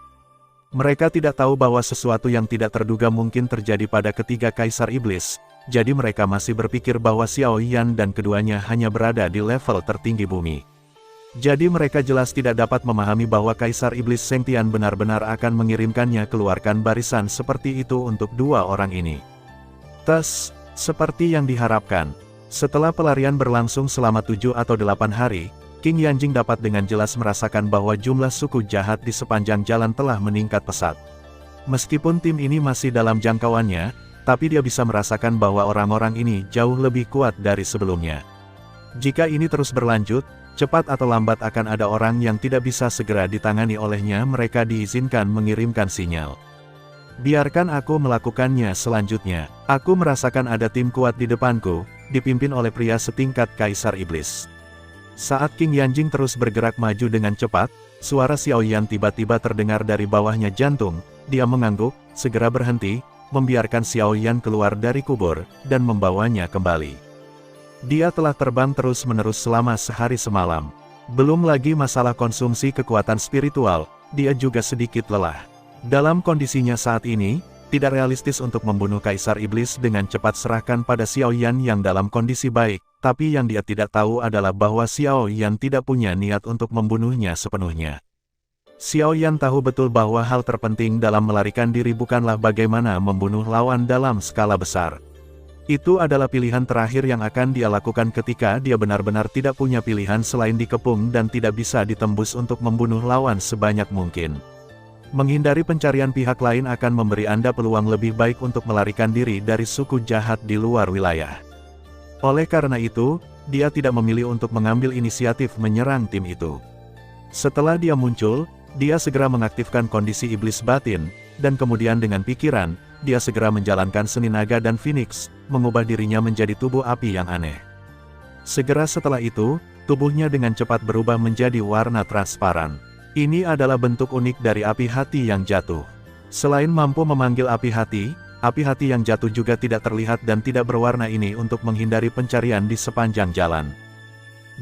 Mereka tidak tahu bahwa sesuatu yang tidak terduga mungkin terjadi pada ketiga Kaisar Iblis, jadi mereka masih berpikir bahwa Xiao Yan dan keduanya hanya berada di level tertinggi bumi. Jadi mereka jelas tidak dapat memahami bahwa Kaisar Iblis Sengtian benar-benar akan mengirimkannya keluarkan barisan seperti itu untuk dua orang ini. Tes, seperti yang diharapkan. Setelah pelarian berlangsung selama 7 atau 8 hari, King Yanjing dapat dengan jelas merasakan bahwa jumlah suku jahat di sepanjang jalan telah meningkat pesat. Meskipun tim ini masih dalam jangkauannya, tapi dia bisa merasakan bahwa orang-orang ini jauh lebih kuat dari sebelumnya. Jika ini terus berlanjut, cepat atau lambat akan ada orang yang tidak bisa segera ditangani olehnya. Mereka diizinkan mengirimkan sinyal. Biarkan aku melakukannya selanjutnya. Aku merasakan ada tim kuat di depanku, dipimpin oleh pria setingkat Kaisar Iblis. Saat King Yanjing terus bergerak maju dengan cepat, suara Xiao Yan tiba-tiba terdengar dari bawahnya jantung. Dia mengangguk, segera berhenti, membiarkan Xiao Yan keluar dari kubur, dan membawanya kembali. Dia telah terbang terus-menerus selama sehari semalam. Belum lagi masalah konsumsi kekuatan spiritual, dia juga sedikit lelah. Dalam kondisinya saat ini, tidak realistis untuk membunuh Kaisar Iblis dengan cepat. Serahkan pada Xiao Yan yang dalam kondisi baik, tapi yang dia tidak tahu adalah bahwa Xiao Yan tidak punya niat untuk membunuhnya sepenuhnya. Xiao Yan tahu betul bahwa hal terpenting dalam melarikan diri bukanlah bagaimana membunuh lawan dalam skala besar. Itu adalah pilihan terakhir yang akan dia lakukan ketika dia benar-benar tidak punya pilihan selain dikepung dan tidak bisa ditembus untuk membunuh lawan sebanyak mungkin. Menghindari pencarian pihak lain akan memberi Anda peluang lebih baik untuk melarikan diri dari suku jahat di luar wilayah. Oleh karena itu, dia tidak memilih untuk mengambil inisiatif menyerang tim itu. Setelah dia muncul, dia segera mengaktifkan kondisi iblis batin, dan kemudian dengan pikiran, dia segera menjalankan seni naga dan Phoenix, mengubah dirinya menjadi tubuh api yang aneh. Segera setelah itu, tubuhnya dengan cepat berubah menjadi warna transparan. Ini adalah bentuk unik dari api hati yang jatuh. Selain mampu memanggil api hati yang jatuh juga tidak terlihat dan tidak berwarna ini untuk menghindari pencarian di sepanjang jalan.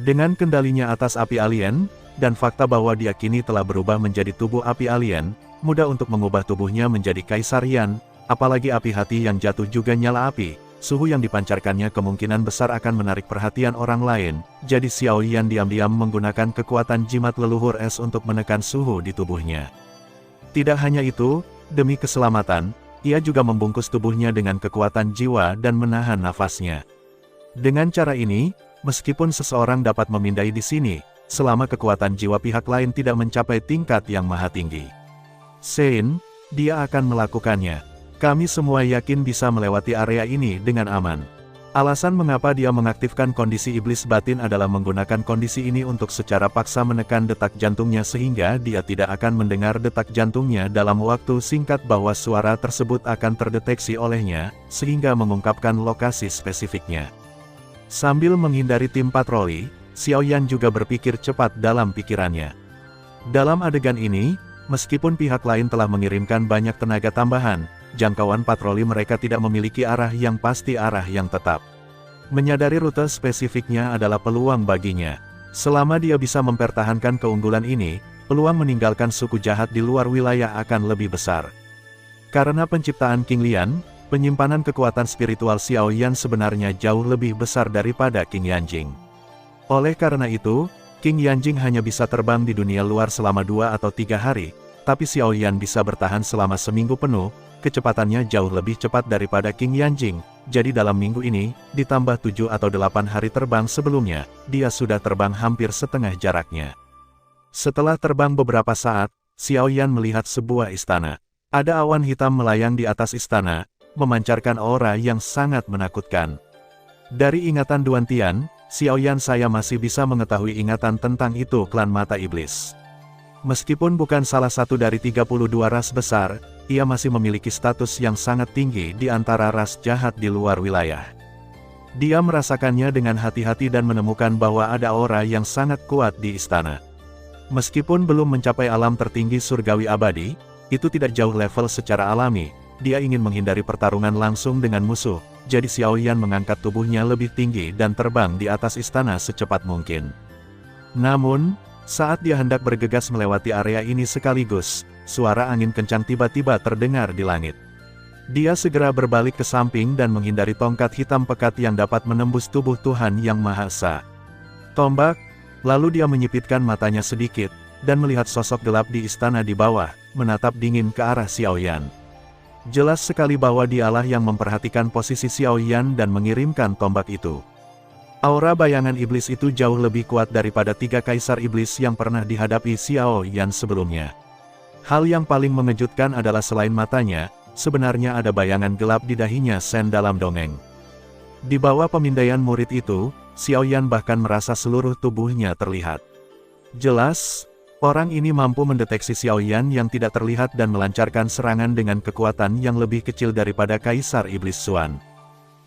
Dengan kendalinya atas api alien, dan fakta bahwa dia kini telah berubah menjadi tubuh api alien, mudah untuk mengubah tubuhnya menjadi Kaisar Yan. Apalagi api hati yang jatuh juga nyala api, suhu yang dipancarkannya kemungkinan besar akan menarik perhatian orang lain, jadi Xiao Yan diam-diam menggunakan kekuatan jimat leluhur es untuk menekan suhu di tubuhnya. Tidak hanya itu, demi keselamatan, ia juga membungkus tubuhnya dengan kekuatan jiwa dan menahan nafasnya. Dengan cara ini, meskipun seseorang dapat memindai di sini, selama kekuatan jiwa pihak lain tidak mencapai tingkat yang maha tinggi. Sein, dia akan melakukannya. Kami semua yakin bisa melewati area ini dengan aman. Alasan mengapa dia mengaktifkan kondisi iblis batin adalah menggunakan kondisi ini untuk secara paksa menekan detak jantungnya sehingga dia tidak akan mendengar detak jantungnya dalam waktu singkat bahwa suara tersebut akan terdeteksi olehnya, sehingga mengungkapkan lokasi spesifiknya. Sambil menghindari tim patroli, Xiao Yan juga berpikir cepat dalam pikirannya. Dalam adegan ini, meskipun pihak lain telah mengirimkan banyak tenaga tambahan, jangkauan patroli mereka tidak memiliki arah yang pasti, arah yang tetap. Menyadari rute spesifiknya adalah peluang baginya. Selama dia bisa mempertahankan keunggulan ini, peluang meninggalkan suku jahat di luar wilayah akan lebih besar. Karena penciptaan King Lian, penyimpanan kekuatan spiritual Xiao Yan sebenarnya jauh lebih besar daripada King Yanjing. Oleh karena itu, King Yanjing hanya bisa terbang di dunia luar selama 2 atau 3 hari, tapi Xiao Yan bisa bertahan selama seminggu penuh. Kecepatannya jauh lebih cepat daripada King Yanjing, jadi dalam minggu ini, ditambah 7 atau 8 hari terbang sebelumnya, dia sudah terbang hampir setengah jaraknya. Setelah terbang beberapa saat, Xiao Yan melihat sebuah istana. Ada awan hitam melayang di atas istana, memancarkan aura yang sangat menakutkan. Dari ingatan Duan Tian, Xiaoyan, saya masih bisa mengetahui ingatan tentang itu klan mata iblis. Meskipun bukan salah satu dari 32 ras besar, ia masih memiliki status yang sangat tinggi di antara ras jahat di luar wilayah. Dia merasakannya dengan hati-hati dan menemukan bahwa ada aura yang sangat kuat di istana. Meskipun belum mencapai alam tertinggi surgawi abadi, itu tidak jauh level secara alami. Dia ingin menghindari pertarungan langsung dengan musuh, jadi Xiaoyan mengangkat tubuhnya lebih tinggi dan terbang di atas istana secepat mungkin. Namun, saat dia hendak bergegas melewati area ini sekaligus, suara angin kencang tiba-tiba terdengar di langit. Dia segera berbalik ke samping dan menghindari tongkat hitam pekat yang dapat menembus tubuh Tuhan Yang Maha Esa. Tombak, lalu dia menyipitkan matanya sedikit, dan melihat sosok gelap di istana di bawah, menatap dingin ke arah Xiaoyan. Jelas sekali bahwa dialah yang memperhatikan posisi Xiaoyan dan mengirimkan tombak itu. Aura bayangan iblis itu jauh lebih kuat daripada 3 kaisar iblis yang pernah dihadapi Xiaoyan sebelumnya. Hal yang paling mengejutkan adalah selain matanya, sebenarnya ada bayangan gelap di dahinya Sen dalam dongeng. Di bawah pemindaian murid itu, Xiaoyan bahkan merasa seluruh tubuhnya terlihat. Jelas, orang ini mampu mendeteksi Xiaoyan yang tidak terlihat dan melancarkan serangan dengan kekuatan yang lebih kecil daripada Kaisar Iblis Xuan.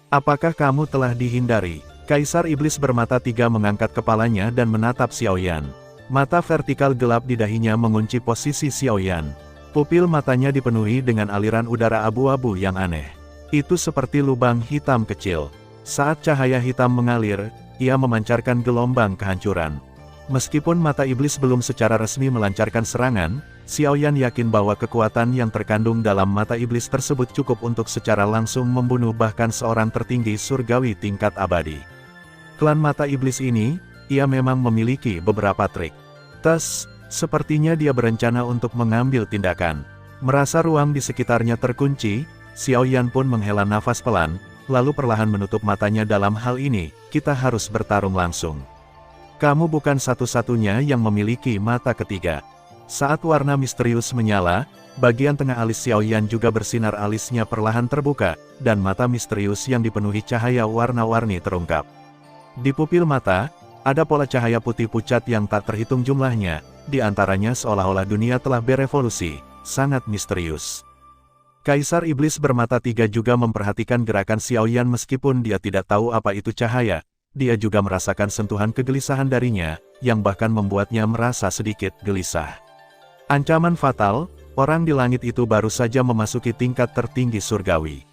Apakah kamu telah dihindari? Kaisar Iblis bermata 3 mengangkat kepalanya dan menatap Xiaoyan. Mata vertikal gelap di dahinya mengunci posisi Xiaoyan. Pupil matanya dipenuhi dengan aliran udara abu-abu yang aneh. Itu seperti lubang hitam kecil. Saat cahaya hitam mengalir, ia memancarkan gelombang kehancuran. Meskipun mata iblis belum secara resmi melancarkan serangan, Xiaoyan yakin bahwa kekuatan yang terkandung dalam mata iblis tersebut cukup untuk secara langsung membunuh bahkan seorang tertinggi surgawi tingkat abadi. Klan mata iblis ini, ia memang memiliki beberapa trik. Sepertinya dia berencana untuk mengambil tindakan. Merasa ruang di sekitarnya terkunci, Xiaoyan pun menghela nafas pelan, lalu perlahan menutup matanya. Dalam hal ini, kita harus bertarung langsung. Kamu bukan satu-satunya yang memiliki mata ketiga. Saat warna misterius menyala, bagian tengah alis Xiaoyan juga bersinar, alisnya perlahan terbuka, dan mata misterius yang dipenuhi cahaya warna-warni terungkap. Di pupil mata, ada pola cahaya putih pucat yang tak terhitung jumlahnya, di antaranya seolah-olah dunia telah berevolusi, sangat misterius. Kaisar Iblis bermata 3 juga memperhatikan gerakan Xiaoyan meskipun dia tidak tahu apa itu cahaya, dia juga merasakan sentuhan kegelisahan darinya, yang bahkan membuatnya merasa sedikit gelisah. Ancaman fatal, orang di langit itu baru saja memasuki tingkat tertinggi surgawi.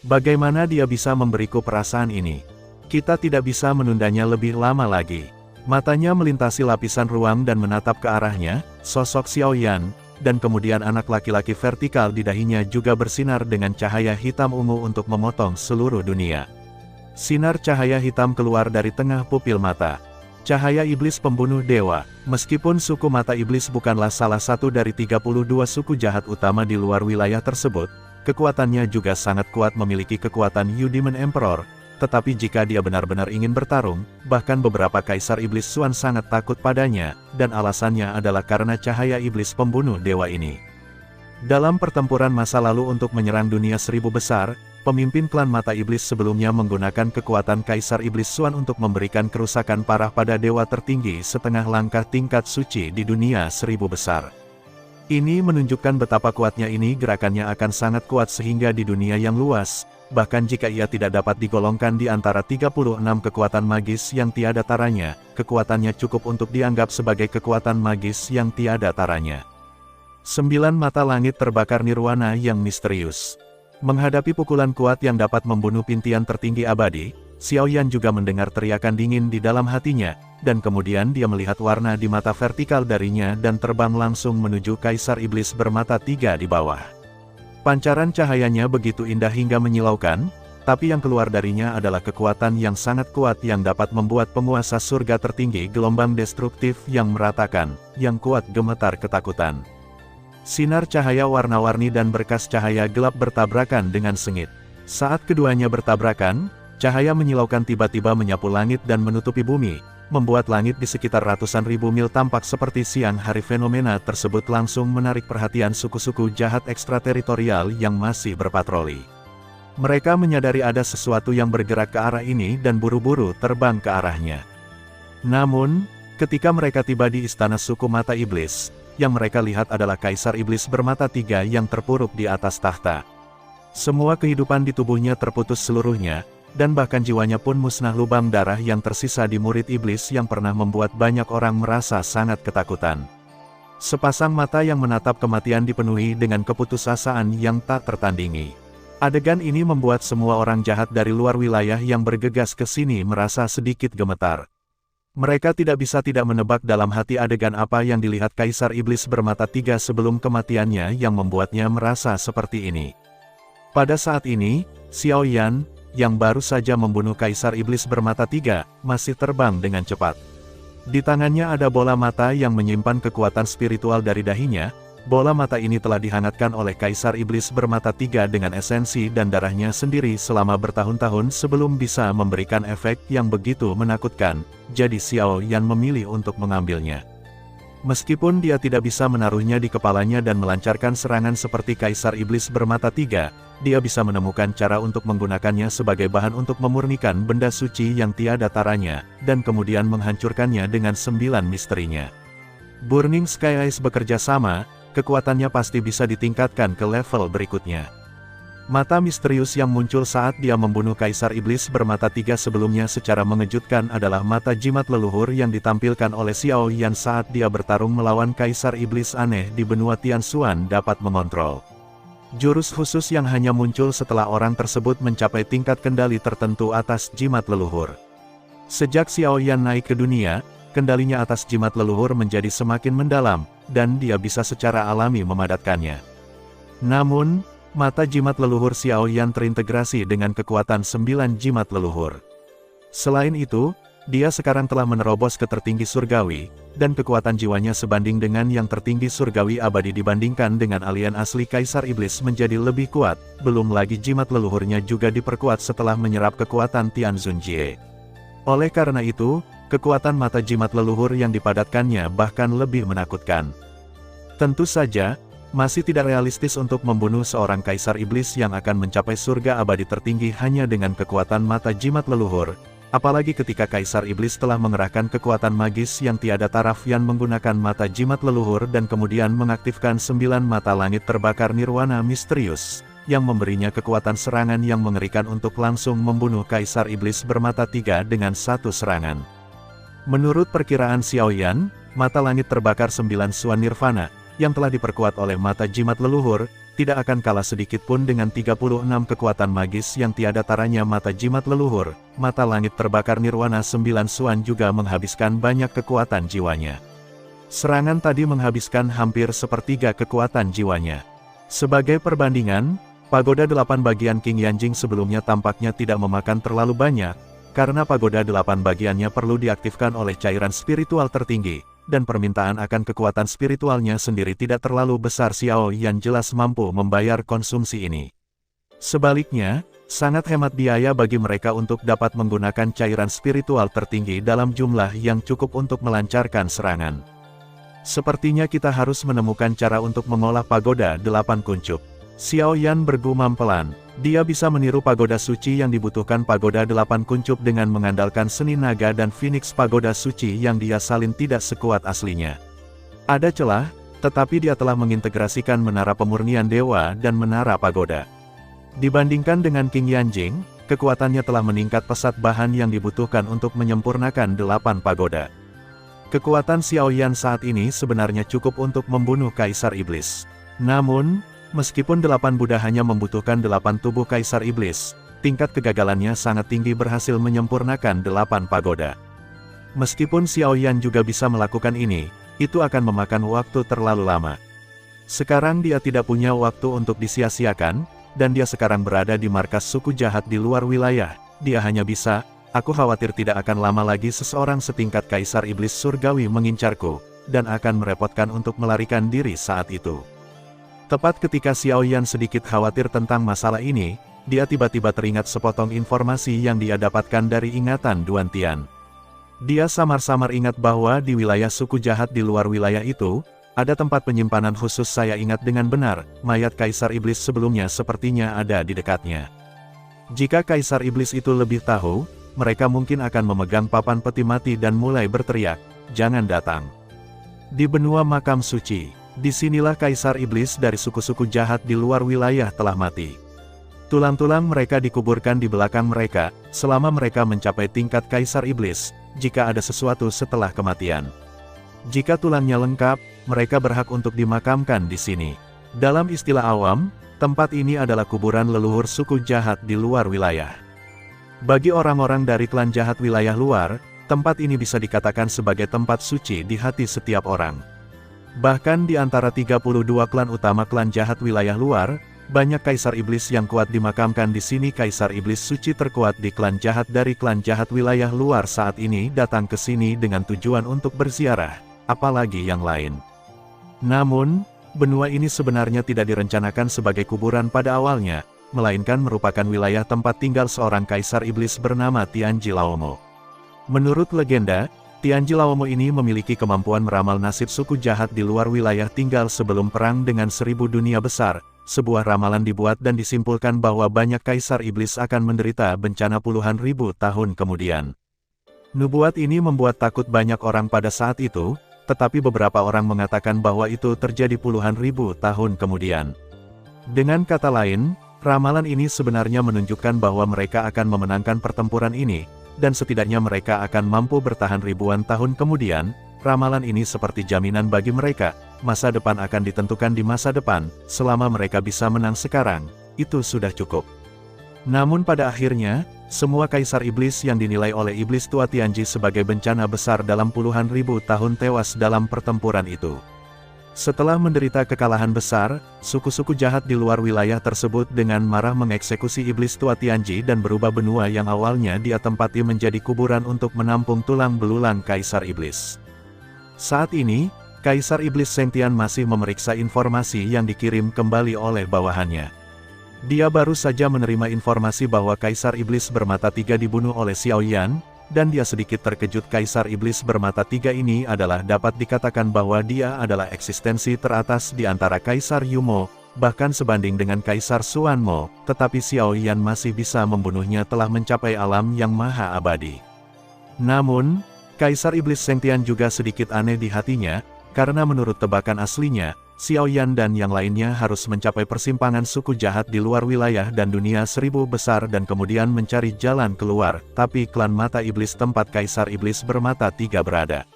Bagaimana dia bisa memberiku perasaan ini? Kita tidak bisa menundanya lebih lama lagi. Matanya melintasi lapisan ruang dan menatap ke arahnya, sosok Xiaoyan, dan kemudian anak laki-laki vertikal di dahinya juga bersinar dengan cahaya hitam ungu untuk memotong seluruh dunia. Sinar cahaya hitam keluar dari tengah pupil mata. Cahaya iblis pembunuh dewa. Meskipun suku mata iblis bukanlah salah satu dari 32 suku jahat utama di luar wilayah tersebut, kekuatannya juga sangat kuat, memiliki kekuatan Demon Emperor. Tetapi jika dia benar-benar ingin bertarung, bahkan beberapa kaisar iblis Xuan sangat takut padanya, dan alasannya adalah karena cahaya iblis pembunuh dewa ini. Dalam pertempuran masa lalu untuk menyerang dunia 1000 besar, pemimpin klan mata iblis sebelumnya menggunakan kekuatan kaisar iblis Xuan untuk memberikan kerusakan parah pada dewa tertinggi setengah langkah tingkat suci di dunia 1000 besar. Ini menunjukkan betapa kuatnya ini, gerakannya akan sangat kuat sehingga di dunia yang luas, bahkan jika ia tidak dapat digolongkan di antara 36 kekuatan magis yang tiada taranya, kekuatannya cukup untuk dianggap sebagai kekuatan magis yang tiada taranya. 9 mata langit terbakar nirwana yang misterius. Menghadapi pukulan kuat yang dapat membunuh impian tertinggi abadi, Xiaoyan juga mendengar teriakan dingin di dalam hatinya, dan kemudian dia melihat warna di mata vertikal darinya dan terbang langsung menuju kaisar iblis bermata 3 di bawah. Pancaran cahayanya begitu indah hingga menyilaukan, tapi yang keluar darinya adalah kekuatan yang sangat kuat yang dapat membuat penguasa surga tertinggi gelombang destruktif yang meratakan, yang kuat gemetar ketakutan. Sinar cahaya warna-warni dan berkas cahaya gelap bertabrakan dengan sengit. Saat keduanya bertabrakan, cahaya menyilaukan tiba-tiba menyapu langit dan menutupi bumi, membuat langit di sekitar ratusan ribu mil tampak seperti siang hari. Fenomena tersebut langsung menarik perhatian suku-suku jahat ekstrateritorial yang masih berpatroli. Mereka menyadari ada sesuatu yang bergerak ke arah ini dan buru-buru terbang ke arahnya. Namun, ketika mereka tiba di istana suku mata iblis, yang mereka lihat adalah Kaisar Iblis bermata 3 yang terpuruk di atas tahta. Semua kehidupan di tubuhnya terputus seluruhnya, dan bahkan jiwanya pun musnah. Lubang darah yang tersisa di murid iblis yang pernah membuat banyak orang merasa sangat ketakutan. Sepasang mata yang menatap kematian dipenuhi dengan keputusasaan yang tak tertandingi. Adegan ini membuat semua orang jahat dari luar wilayah yang bergegas ke sini merasa sedikit gemetar. Mereka tidak bisa tidak menebak dalam hati adegan apa yang dilihat Kaisar Iblis bermata 3 sebelum kematiannya yang membuatnya merasa seperti ini. Pada saat ini, Xiao Yan, yang baru saja membunuh Kaisar Iblis bermata 3, masih terbang dengan cepat. Di tangannya ada bola mata yang menyimpan kekuatan spiritual dari dahinya. Bola mata ini telah dihangatkan oleh Kaisar Iblis bermata 3 dengan esensi dan darahnya sendiri selama bertahun-tahun sebelum bisa memberikan efek yang begitu menakutkan, jadi Xiao Yan memilih untuk mengambilnya. Meskipun dia tidak bisa menaruhnya di kepalanya dan melancarkan serangan seperti Kaisar Iblis bermata 3, dia bisa menemukan cara untuk menggunakannya sebagai bahan untuk memurnikan benda suci yang tiada taranya, dan kemudian menghancurkannya dengan 9 misterinya. Burning Sky Eyes bekerja sama, kekuatannya pasti bisa ditingkatkan ke level berikutnya. Mata misterius yang muncul saat dia membunuh Kaisar Iblis bermata 3 sebelumnya secara mengejutkan adalah mata jimat leluhur yang ditampilkan oleh Xiao Yan saat dia bertarung melawan Kaisar Iblis aneh di benua Tianxuan dapat mengontrol. Jurus khusus yang hanya muncul setelah orang tersebut mencapai tingkat kendali tertentu atas jimat leluhur. Sejak Xiao Yan naik ke dunia, kendalinya atas jimat leluhur menjadi semakin mendalam, dan dia bisa secara alami memadatkannya. Namun, mata jimat leluhur Xiao Yan terintegrasi dengan kekuatan 9 jimat leluhur. Selain itu, dia sekarang telah menerobos ke tertinggi surgawi, dan kekuatan jiwanya sebanding dengan yang tertinggi surgawi abadi dibandingkan dengan alien asli Kaisar Iblis menjadi lebih kuat, belum lagi jimat leluhurnya juga diperkuat setelah menyerap kekuatan Tianzun Jie. Oleh karena itu, kekuatan mata jimat leluhur yang dipadatkannya bahkan lebih menakutkan. Tentu saja, masih tidak realistis untuk membunuh seorang Kaisar Iblis yang akan mencapai surga abadi tertinggi hanya dengan kekuatan mata jimat leluhur, apalagi ketika Kaisar Iblis telah mengerahkan kekuatan magis yang tiada taraf yang menggunakan mata jimat leluhur dan kemudian mengaktifkan 9 mata langit terbakar nirwana misterius, yang memberinya kekuatan serangan yang mengerikan untuk langsung membunuh Kaisar Iblis bermata 3 dengan satu serangan. Menurut perkiraan Xiao Yan, mata langit terbakar 9 Suan Nirvana, yang telah diperkuat oleh mata jimat leluhur, tidak akan kalah sedikit pun dengan 36 kekuatan magis yang tiada taranya mata jimat leluhur. Mata langit terbakar nirwana 9 Suan juga menghabiskan banyak kekuatan jiwanya. Serangan tadi menghabiskan hampir sepertiga kekuatan jiwanya. Sebagai perbandingan, pagoda 8 bagian King Yanjing sebelumnya tampaknya tidak memakan terlalu banyak, karena pagoda 8 bagiannya perlu diaktifkan oleh cairan spiritual tertinggi, dan permintaan akan kekuatan spiritualnya sendiri tidak terlalu besar. Xiao Yan jelas mampu membayar konsumsi ini. Sebaliknya, sangat hemat biaya bagi mereka untuk dapat menggunakan cairan spiritual tertinggi dalam jumlah yang cukup untuk melancarkan serangan. Sepertinya kita harus menemukan cara untuk mengolah pagoda 8 kuncup. Xiao Yan bergumam pelan. Dia bisa meniru pagoda suci yang dibutuhkan pagoda 8 kuncup dengan mengandalkan seni naga dan Phoenix. Pagoda suci yang dia salin tidak sekuat aslinya. Ada celah, tetapi dia telah mengintegrasikan menara pemurnian dewa dan menara pagoda. Dibandingkan dengan King Yanjing, kekuatannya telah meningkat pesat bahan yang dibutuhkan untuk menyempurnakan 8 pagoda. Kekuatan Xiao Yan saat ini sebenarnya cukup untuk membunuh Kaisar Iblis. Namun, meskipun 8 Buddha hanya membutuhkan 8 tubuh Kaisar Iblis, tingkat kegagalannya sangat tinggi berhasil menyempurnakan 8 pagoda. Meskipun Xiao Yan juga bisa melakukan ini, itu akan memakan waktu terlalu lama. Sekarang dia tidak punya waktu untuk disia-siakan, dan dia sekarang berada di markas suku jahat di luar wilayah. Dia hanya bisa, aku khawatir tidak akan lama lagi seseorang setingkat Kaisar Iblis Surgawi mengincarku, dan akan merepotkan untuk melarikan diri saat itu. Tepat ketika Xiao Yan sedikit khawatir tentang masalah ini, dia tiba-tiba teringat sepotong informasi yang dia dapatkan dari ingatan Duan Tian. Dia samar-samar ingat bahwa di wilayah suku jahat di luar wilayah itu, ada tempat penyimpanan khusus. Saya ingat dengan benar, mayat Kaisar Iblis sebelumnya sepertinya ada di dekatnya. Jika Kaisar Iblis itu lebih tahu, mereka mungkin akan memegang papan peti mati dan mulai berteriak, "Jangan datang!" Di benua makam suci, disinilah Kaisar Iblis dari suku-suku jahat di luar wilayah telah mati. Tulang-tulang mereka dikuburkan di belakang mereka, selama mereka mencapai tingkat Kaisar Iblis, jika ada sesuatu setelah kematian. Jika tulangnya lengkap, mereka berhak untuk dimakamkan di sini. Dalam istilah awam, tempat ini adalah kuburan leluhur suku jahat di luar wilayah. Bagi orang-orang dari klan jahat wilayah luar, tempat ini bisa dikatakan sebagai tempat suci di hati setiap orang. Bahkan di antara 32 klan utama klan jahat wilayah luar, banyak Kaisar Iblis yang kuat dimakamkan di sini. Kaisar Iblis suci terkuat di klan jahat dari klan jahat wilayah luar saat ini datang ke sini dengan tujuan untuk berziarah, apalagi yang lain. Namun, benua ini sebenarnya tidak direncanakan sebagai kuburan pada awalnya, melainkan merupakan wilayah tempat tinggal seorang Kaisar Iblis bernama Tianji Laomo. Menurut legenda, Tianji Laomo ini memiliki kemampuan meramal nasib suku jahat di luar wilayah tinggal sebelum perang dengan 1000 dunia besar. Sebuah ramalan dibuat dan disimpulkan bahwa banyak Kaisar Iblis akan menderita bencana puluhan ribu tahun kemudian. Nubuat ini membuat takut banyak orang pada saat itu, tetapi beberapa orang mengatakan bahwa itu terjadi puluhan ribu tahun kemudian. Dengan kata lain, ramalan ini sebenarnya menunjukkan bahwa mereka akan memenangkan pertempuran ini, dan setidaknya mereka akan mampu bertahan ribuan tahun kemudian. Ramalan ini seperti jaminan bagi mereka, masa depan akan ditentukan di masa depan, selama mereka bisa menang sekarang, itu sudah cukup. Namun pada akhirnya, semua Kaisar Iblis yang dinilai oleh Iblis Tua Tianji sebagai bencana besar dalam puluhan ribu tahun tewas dalam pertempuran itu. Setelah menderita kekalahan besar, suku-suku jahat di luar wilayah tersebut dengan marah mengeksekusi Iblis Tua Tianji dan berubah benua yang awalnya dia tempati menjadi kuburan untuk menampung tulang belulang Kaisar Iblis. Saat ini, Kaisar Iblis Sentian masih memeriksa informasi yang dikirim kembali oleh bawahannya. Dia baru saja menerima informasi bahwa Kaisar Iblis bermata 3 dibunuh oleh Xiao Yan, dan dia sedikit terkejut. Kaisar Iblis bermata 3 ini adalah dapat dikatakan bahwa dia adalah eksistensi teratas di antara Kaisar Yumo, bahkan sebanding dengan Kaisar Xuanmo, tetapi Xiao Yan masih bisa membunuhnya telah mencapai alam yang maha abadi. Namun, Kaisar Iblis Sentian juga sedikit aneh di hatinya, karena menurut tebakan aslinya, Xiao Yan dan yang lainnya harus mencapai persimpangan suku jahat di luar wilayah dan dunia 1000 besar dan kemudian mencari jalan keluar, tapi klan mata iblis tempat Kaisar Iblis bermata 3 berada.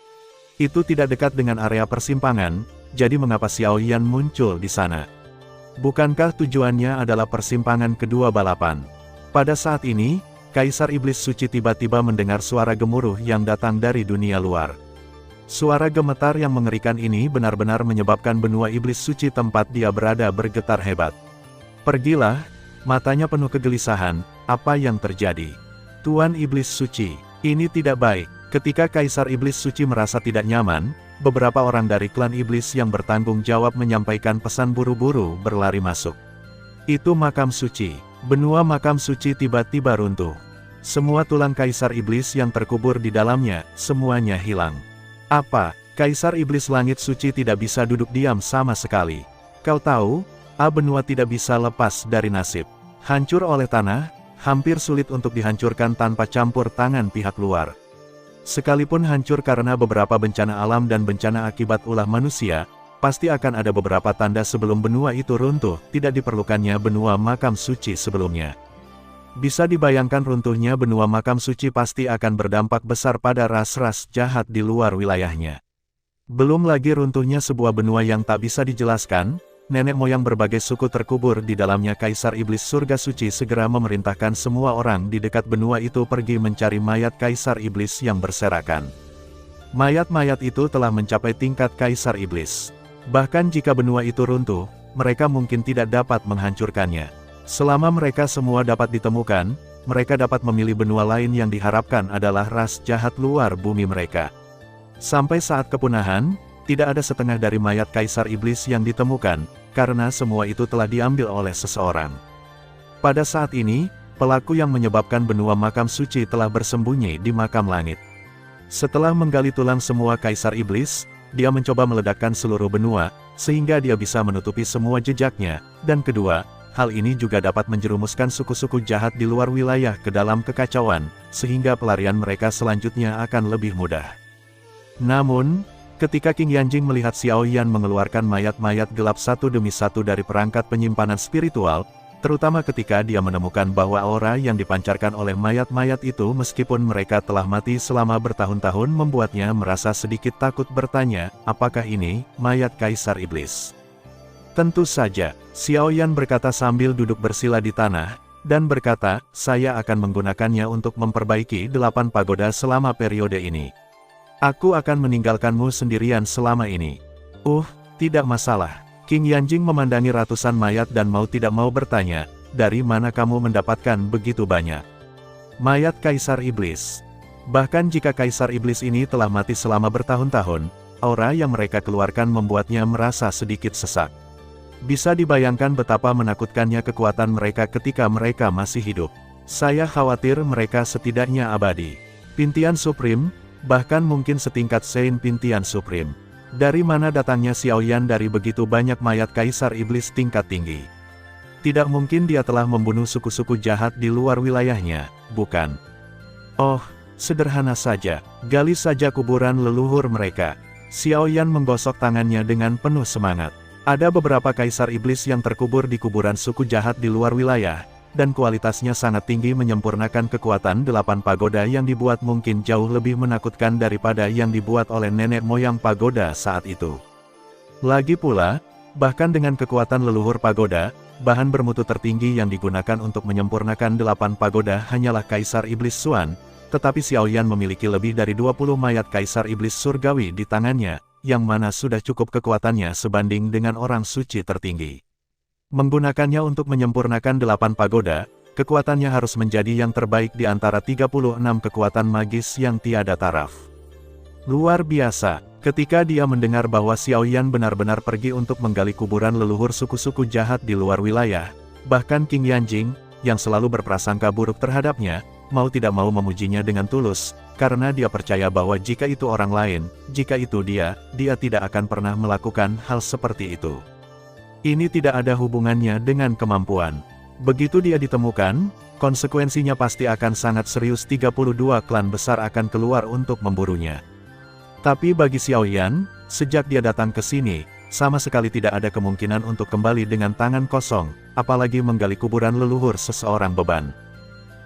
Itu tidak dekat dengan area persimpangan, jadi mengapa Xiao Yan muncul di sana? Bukankah tujuannya adalah persimpangan kedua balapan? Pada saat ini, Kaisar Iblis Suci tiba-tiba mendengar suara gemuruh yang datang dari dunia luar. Suara gemetar yang mengerikan ini benar-benar menyebabkan benua Iblis Suci tempat dia berada bergetar hebat. Pergilah, matanya penuh kegelisahan, apa yang terjadi? Tuan Iblis Suci, ini tidak baik. Ketika Kaisar Iblis Suci merasa tidak nyaman, beberapa orang dari klan Iblis yang bertanggung jawab menyampaikan pesan buru-buru berlari masuk. Itu makam suci. Benua makam suci tiba-tiba runtuh. Semua tulang Kaisar Iblis yang terkubur di dalamnya, semuanya hilang. Apa? Kaisar Iblis Langit Suci tidak bisa duduk diam sama sekali. Kau tahu, benua tidak bisa lepas dari nasib. Hancur oleh tanah, hampir sulit untuk dihancurkan tanpa campur tangan pihak luar. Sekalipun hancur karena beberapa bencana alam dan bencana akibat ulah manusia, pasti akan ada beberapa tanda sebelum benua itu runtuh. Tidak diperlukannya benua makam suci sebelumnya. Bisa dibayangkan runtuhnya benua makam suci pasti akan berdampak besar pada ras-ras jahat di luar wilayahnya. Belum lagi runtuhnya sebuah benua yang tak bisa dijelaskan, nenek moyang berbagai suku terkubur di dalamnya. Kaisar Iblis Surga Suci segera memerintahkan semua orang di dekat benua itu pergi mencari mayat Kaisar Iblis yang berserakan. Mayat-mayat itu telah mencapai tingkat Kaisar Iblis. Bahkan jika benua itu runtuh, mereka mungkin tidak dapat menghancurkannya. Selama mereka semua dapat ditemukan, mereka dapat memilih benua lain yang diharapkan adalah ras jahat luar bumi mereka. Sampai saat kepunahan, tidak ada setengah dari mayat Kaisar Iblis yang ditemukan, karena semua itu telah diambil oleh seseorang. Pada saat ini, pelaku yang menyebabkan benua makam suci telah bersembunyi di makam langit. Setelah menggali tulang semua Kaisar Iblis, dia mencoba meledakkan seluruh benua, sehingga dia bisa menutupi semua jejaknya, dan kedua, hal ini juga dapat menjerumuskan suku-suku jahat di luar wilayah ke dalam kekacauan, sehingga pelarian mereka selanjutnya akan lebih mudah. Namun, ketika King Yanjing melihat Xiao Yan mengeluarkan mayat-mayat gelap satu demi satu dari perangkat penyimpanan spiritual, terutama ketika dia menemukan bahwa aura yang dipancarkan oleh mayat-mayat itu meskipun mereka telah mati selama bertahun-tahun membuatnya merasa sedikit takut bertanya, apakah ini mayat Kaisar Iblis? Tentu saja, Xiao Yan berkata sambil duduk bersila di tanah, dan berkata, saya akan menggunakannya untuk memperbaiki 8 pagoda selama periode ini. Aku akan meninggalkanmu sendirian selama ini. Tidak masalah. King Yanjing memandangi ratusan mayat dan mau tidak mau bertanya, dari mana kamu mendapatkan begitu banyak mayat Kaisar Iblis? Bahkan jika Kaisar Iblis ini telah mati selama bertahun-tahun, aura yang mereka keluarkan membuatnya merasa sedikit sesak. Bisa dibayangkan betapa menakutkannya kekuatan mereka ketika mereka masih hidup. Saya khawatir mereka setidaknya abadi. Pintian Supreme, bahkan mungkin setingkat Saint Pintian Supreme. Dari mana datangnya Xiao Yan dari begitu banyak mayat Kaisar Iblis tingkat tinggi? Tidak mungkin dia telah membunuh suku-suku jahat di luar wilayahnya, bukan? Sederhana saja, gali saja kuburan leluhur mereka. Xiao Yan menggosok tangannya dengan penuh semangat. Ada beberapa Kaisar Iblis yang terkubur di kuburan suku jahat di luar wilayah, dan kualitasnya sangat tinggi menyempurnakan kekuatan 8 pagoda yang dibuat mungkin jauh lebih menakutkan daripada yang dibuat oleh nenek moyang pagoda saat itu. Lagi pula, bahkan dengan kekuatan leluhur pagoda, bahan bermutu tertinggi yang digunakan untuk menyempurnakan 8 pagoda hanyalah Kaisar Iblis Xuan, tetapi Xiao Yan memiliki lebih dari 20 mayat Kaisar Iblis Surgawi di tangannya, yang mana sudah cukup kekuatannya sebanding dengan orang suci tertinggi. Menggunakannya untuk menyempurnakan 8 pagoda, kekuatannya harus menjadi yang terbaik di antara 36 kekuatan magis yang tiada taraf. Luar biasa, ketika dia mendengar bahwa Xiao Yan benar-benar pergi untuk menggali kuburan leluhur suku-suku jahat di luar wilayah, bahkan King Yanjing, yang selalu berprasangka buruk terhadapnya, mau tidak mau memujinya dengan tulus, karena dia percaya bahwa jika itu orang lain, jika itu dia tidak akan pernah melakukan hal seperti itu. Ini tidak ada hubungannya dengan kemampuan. Begitu dia ditemukan, konsekuensinya pasti akan sangat serius. 32 klan besar akan keluar untuk memburunya. Tapi bagi Xiao Yan, sejak dia datang ke sini, sama sekali tidak ada kemungkinan untuk kembali dengan tangan kosong, apalagi menggali kuburan leluhur seseorang beban.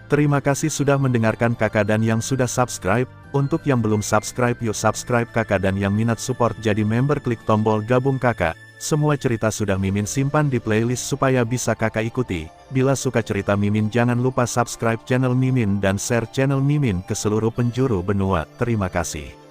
Terima kasih sudah mendengarkan kakak dan yang sudah subscribe. Untuk yang belum subscribe yuk subscribe kakak, dan yang minat support jadi member klik tombol gabung kakak. Semua cerita sudah Mimin simpan di playlist supaya bisa kakak ikuti. Bila suka cerita Mimin jangan lupa subscribe channel Mimin dan share channel Mimin ke seluruh penjuru benua. Terima kasih.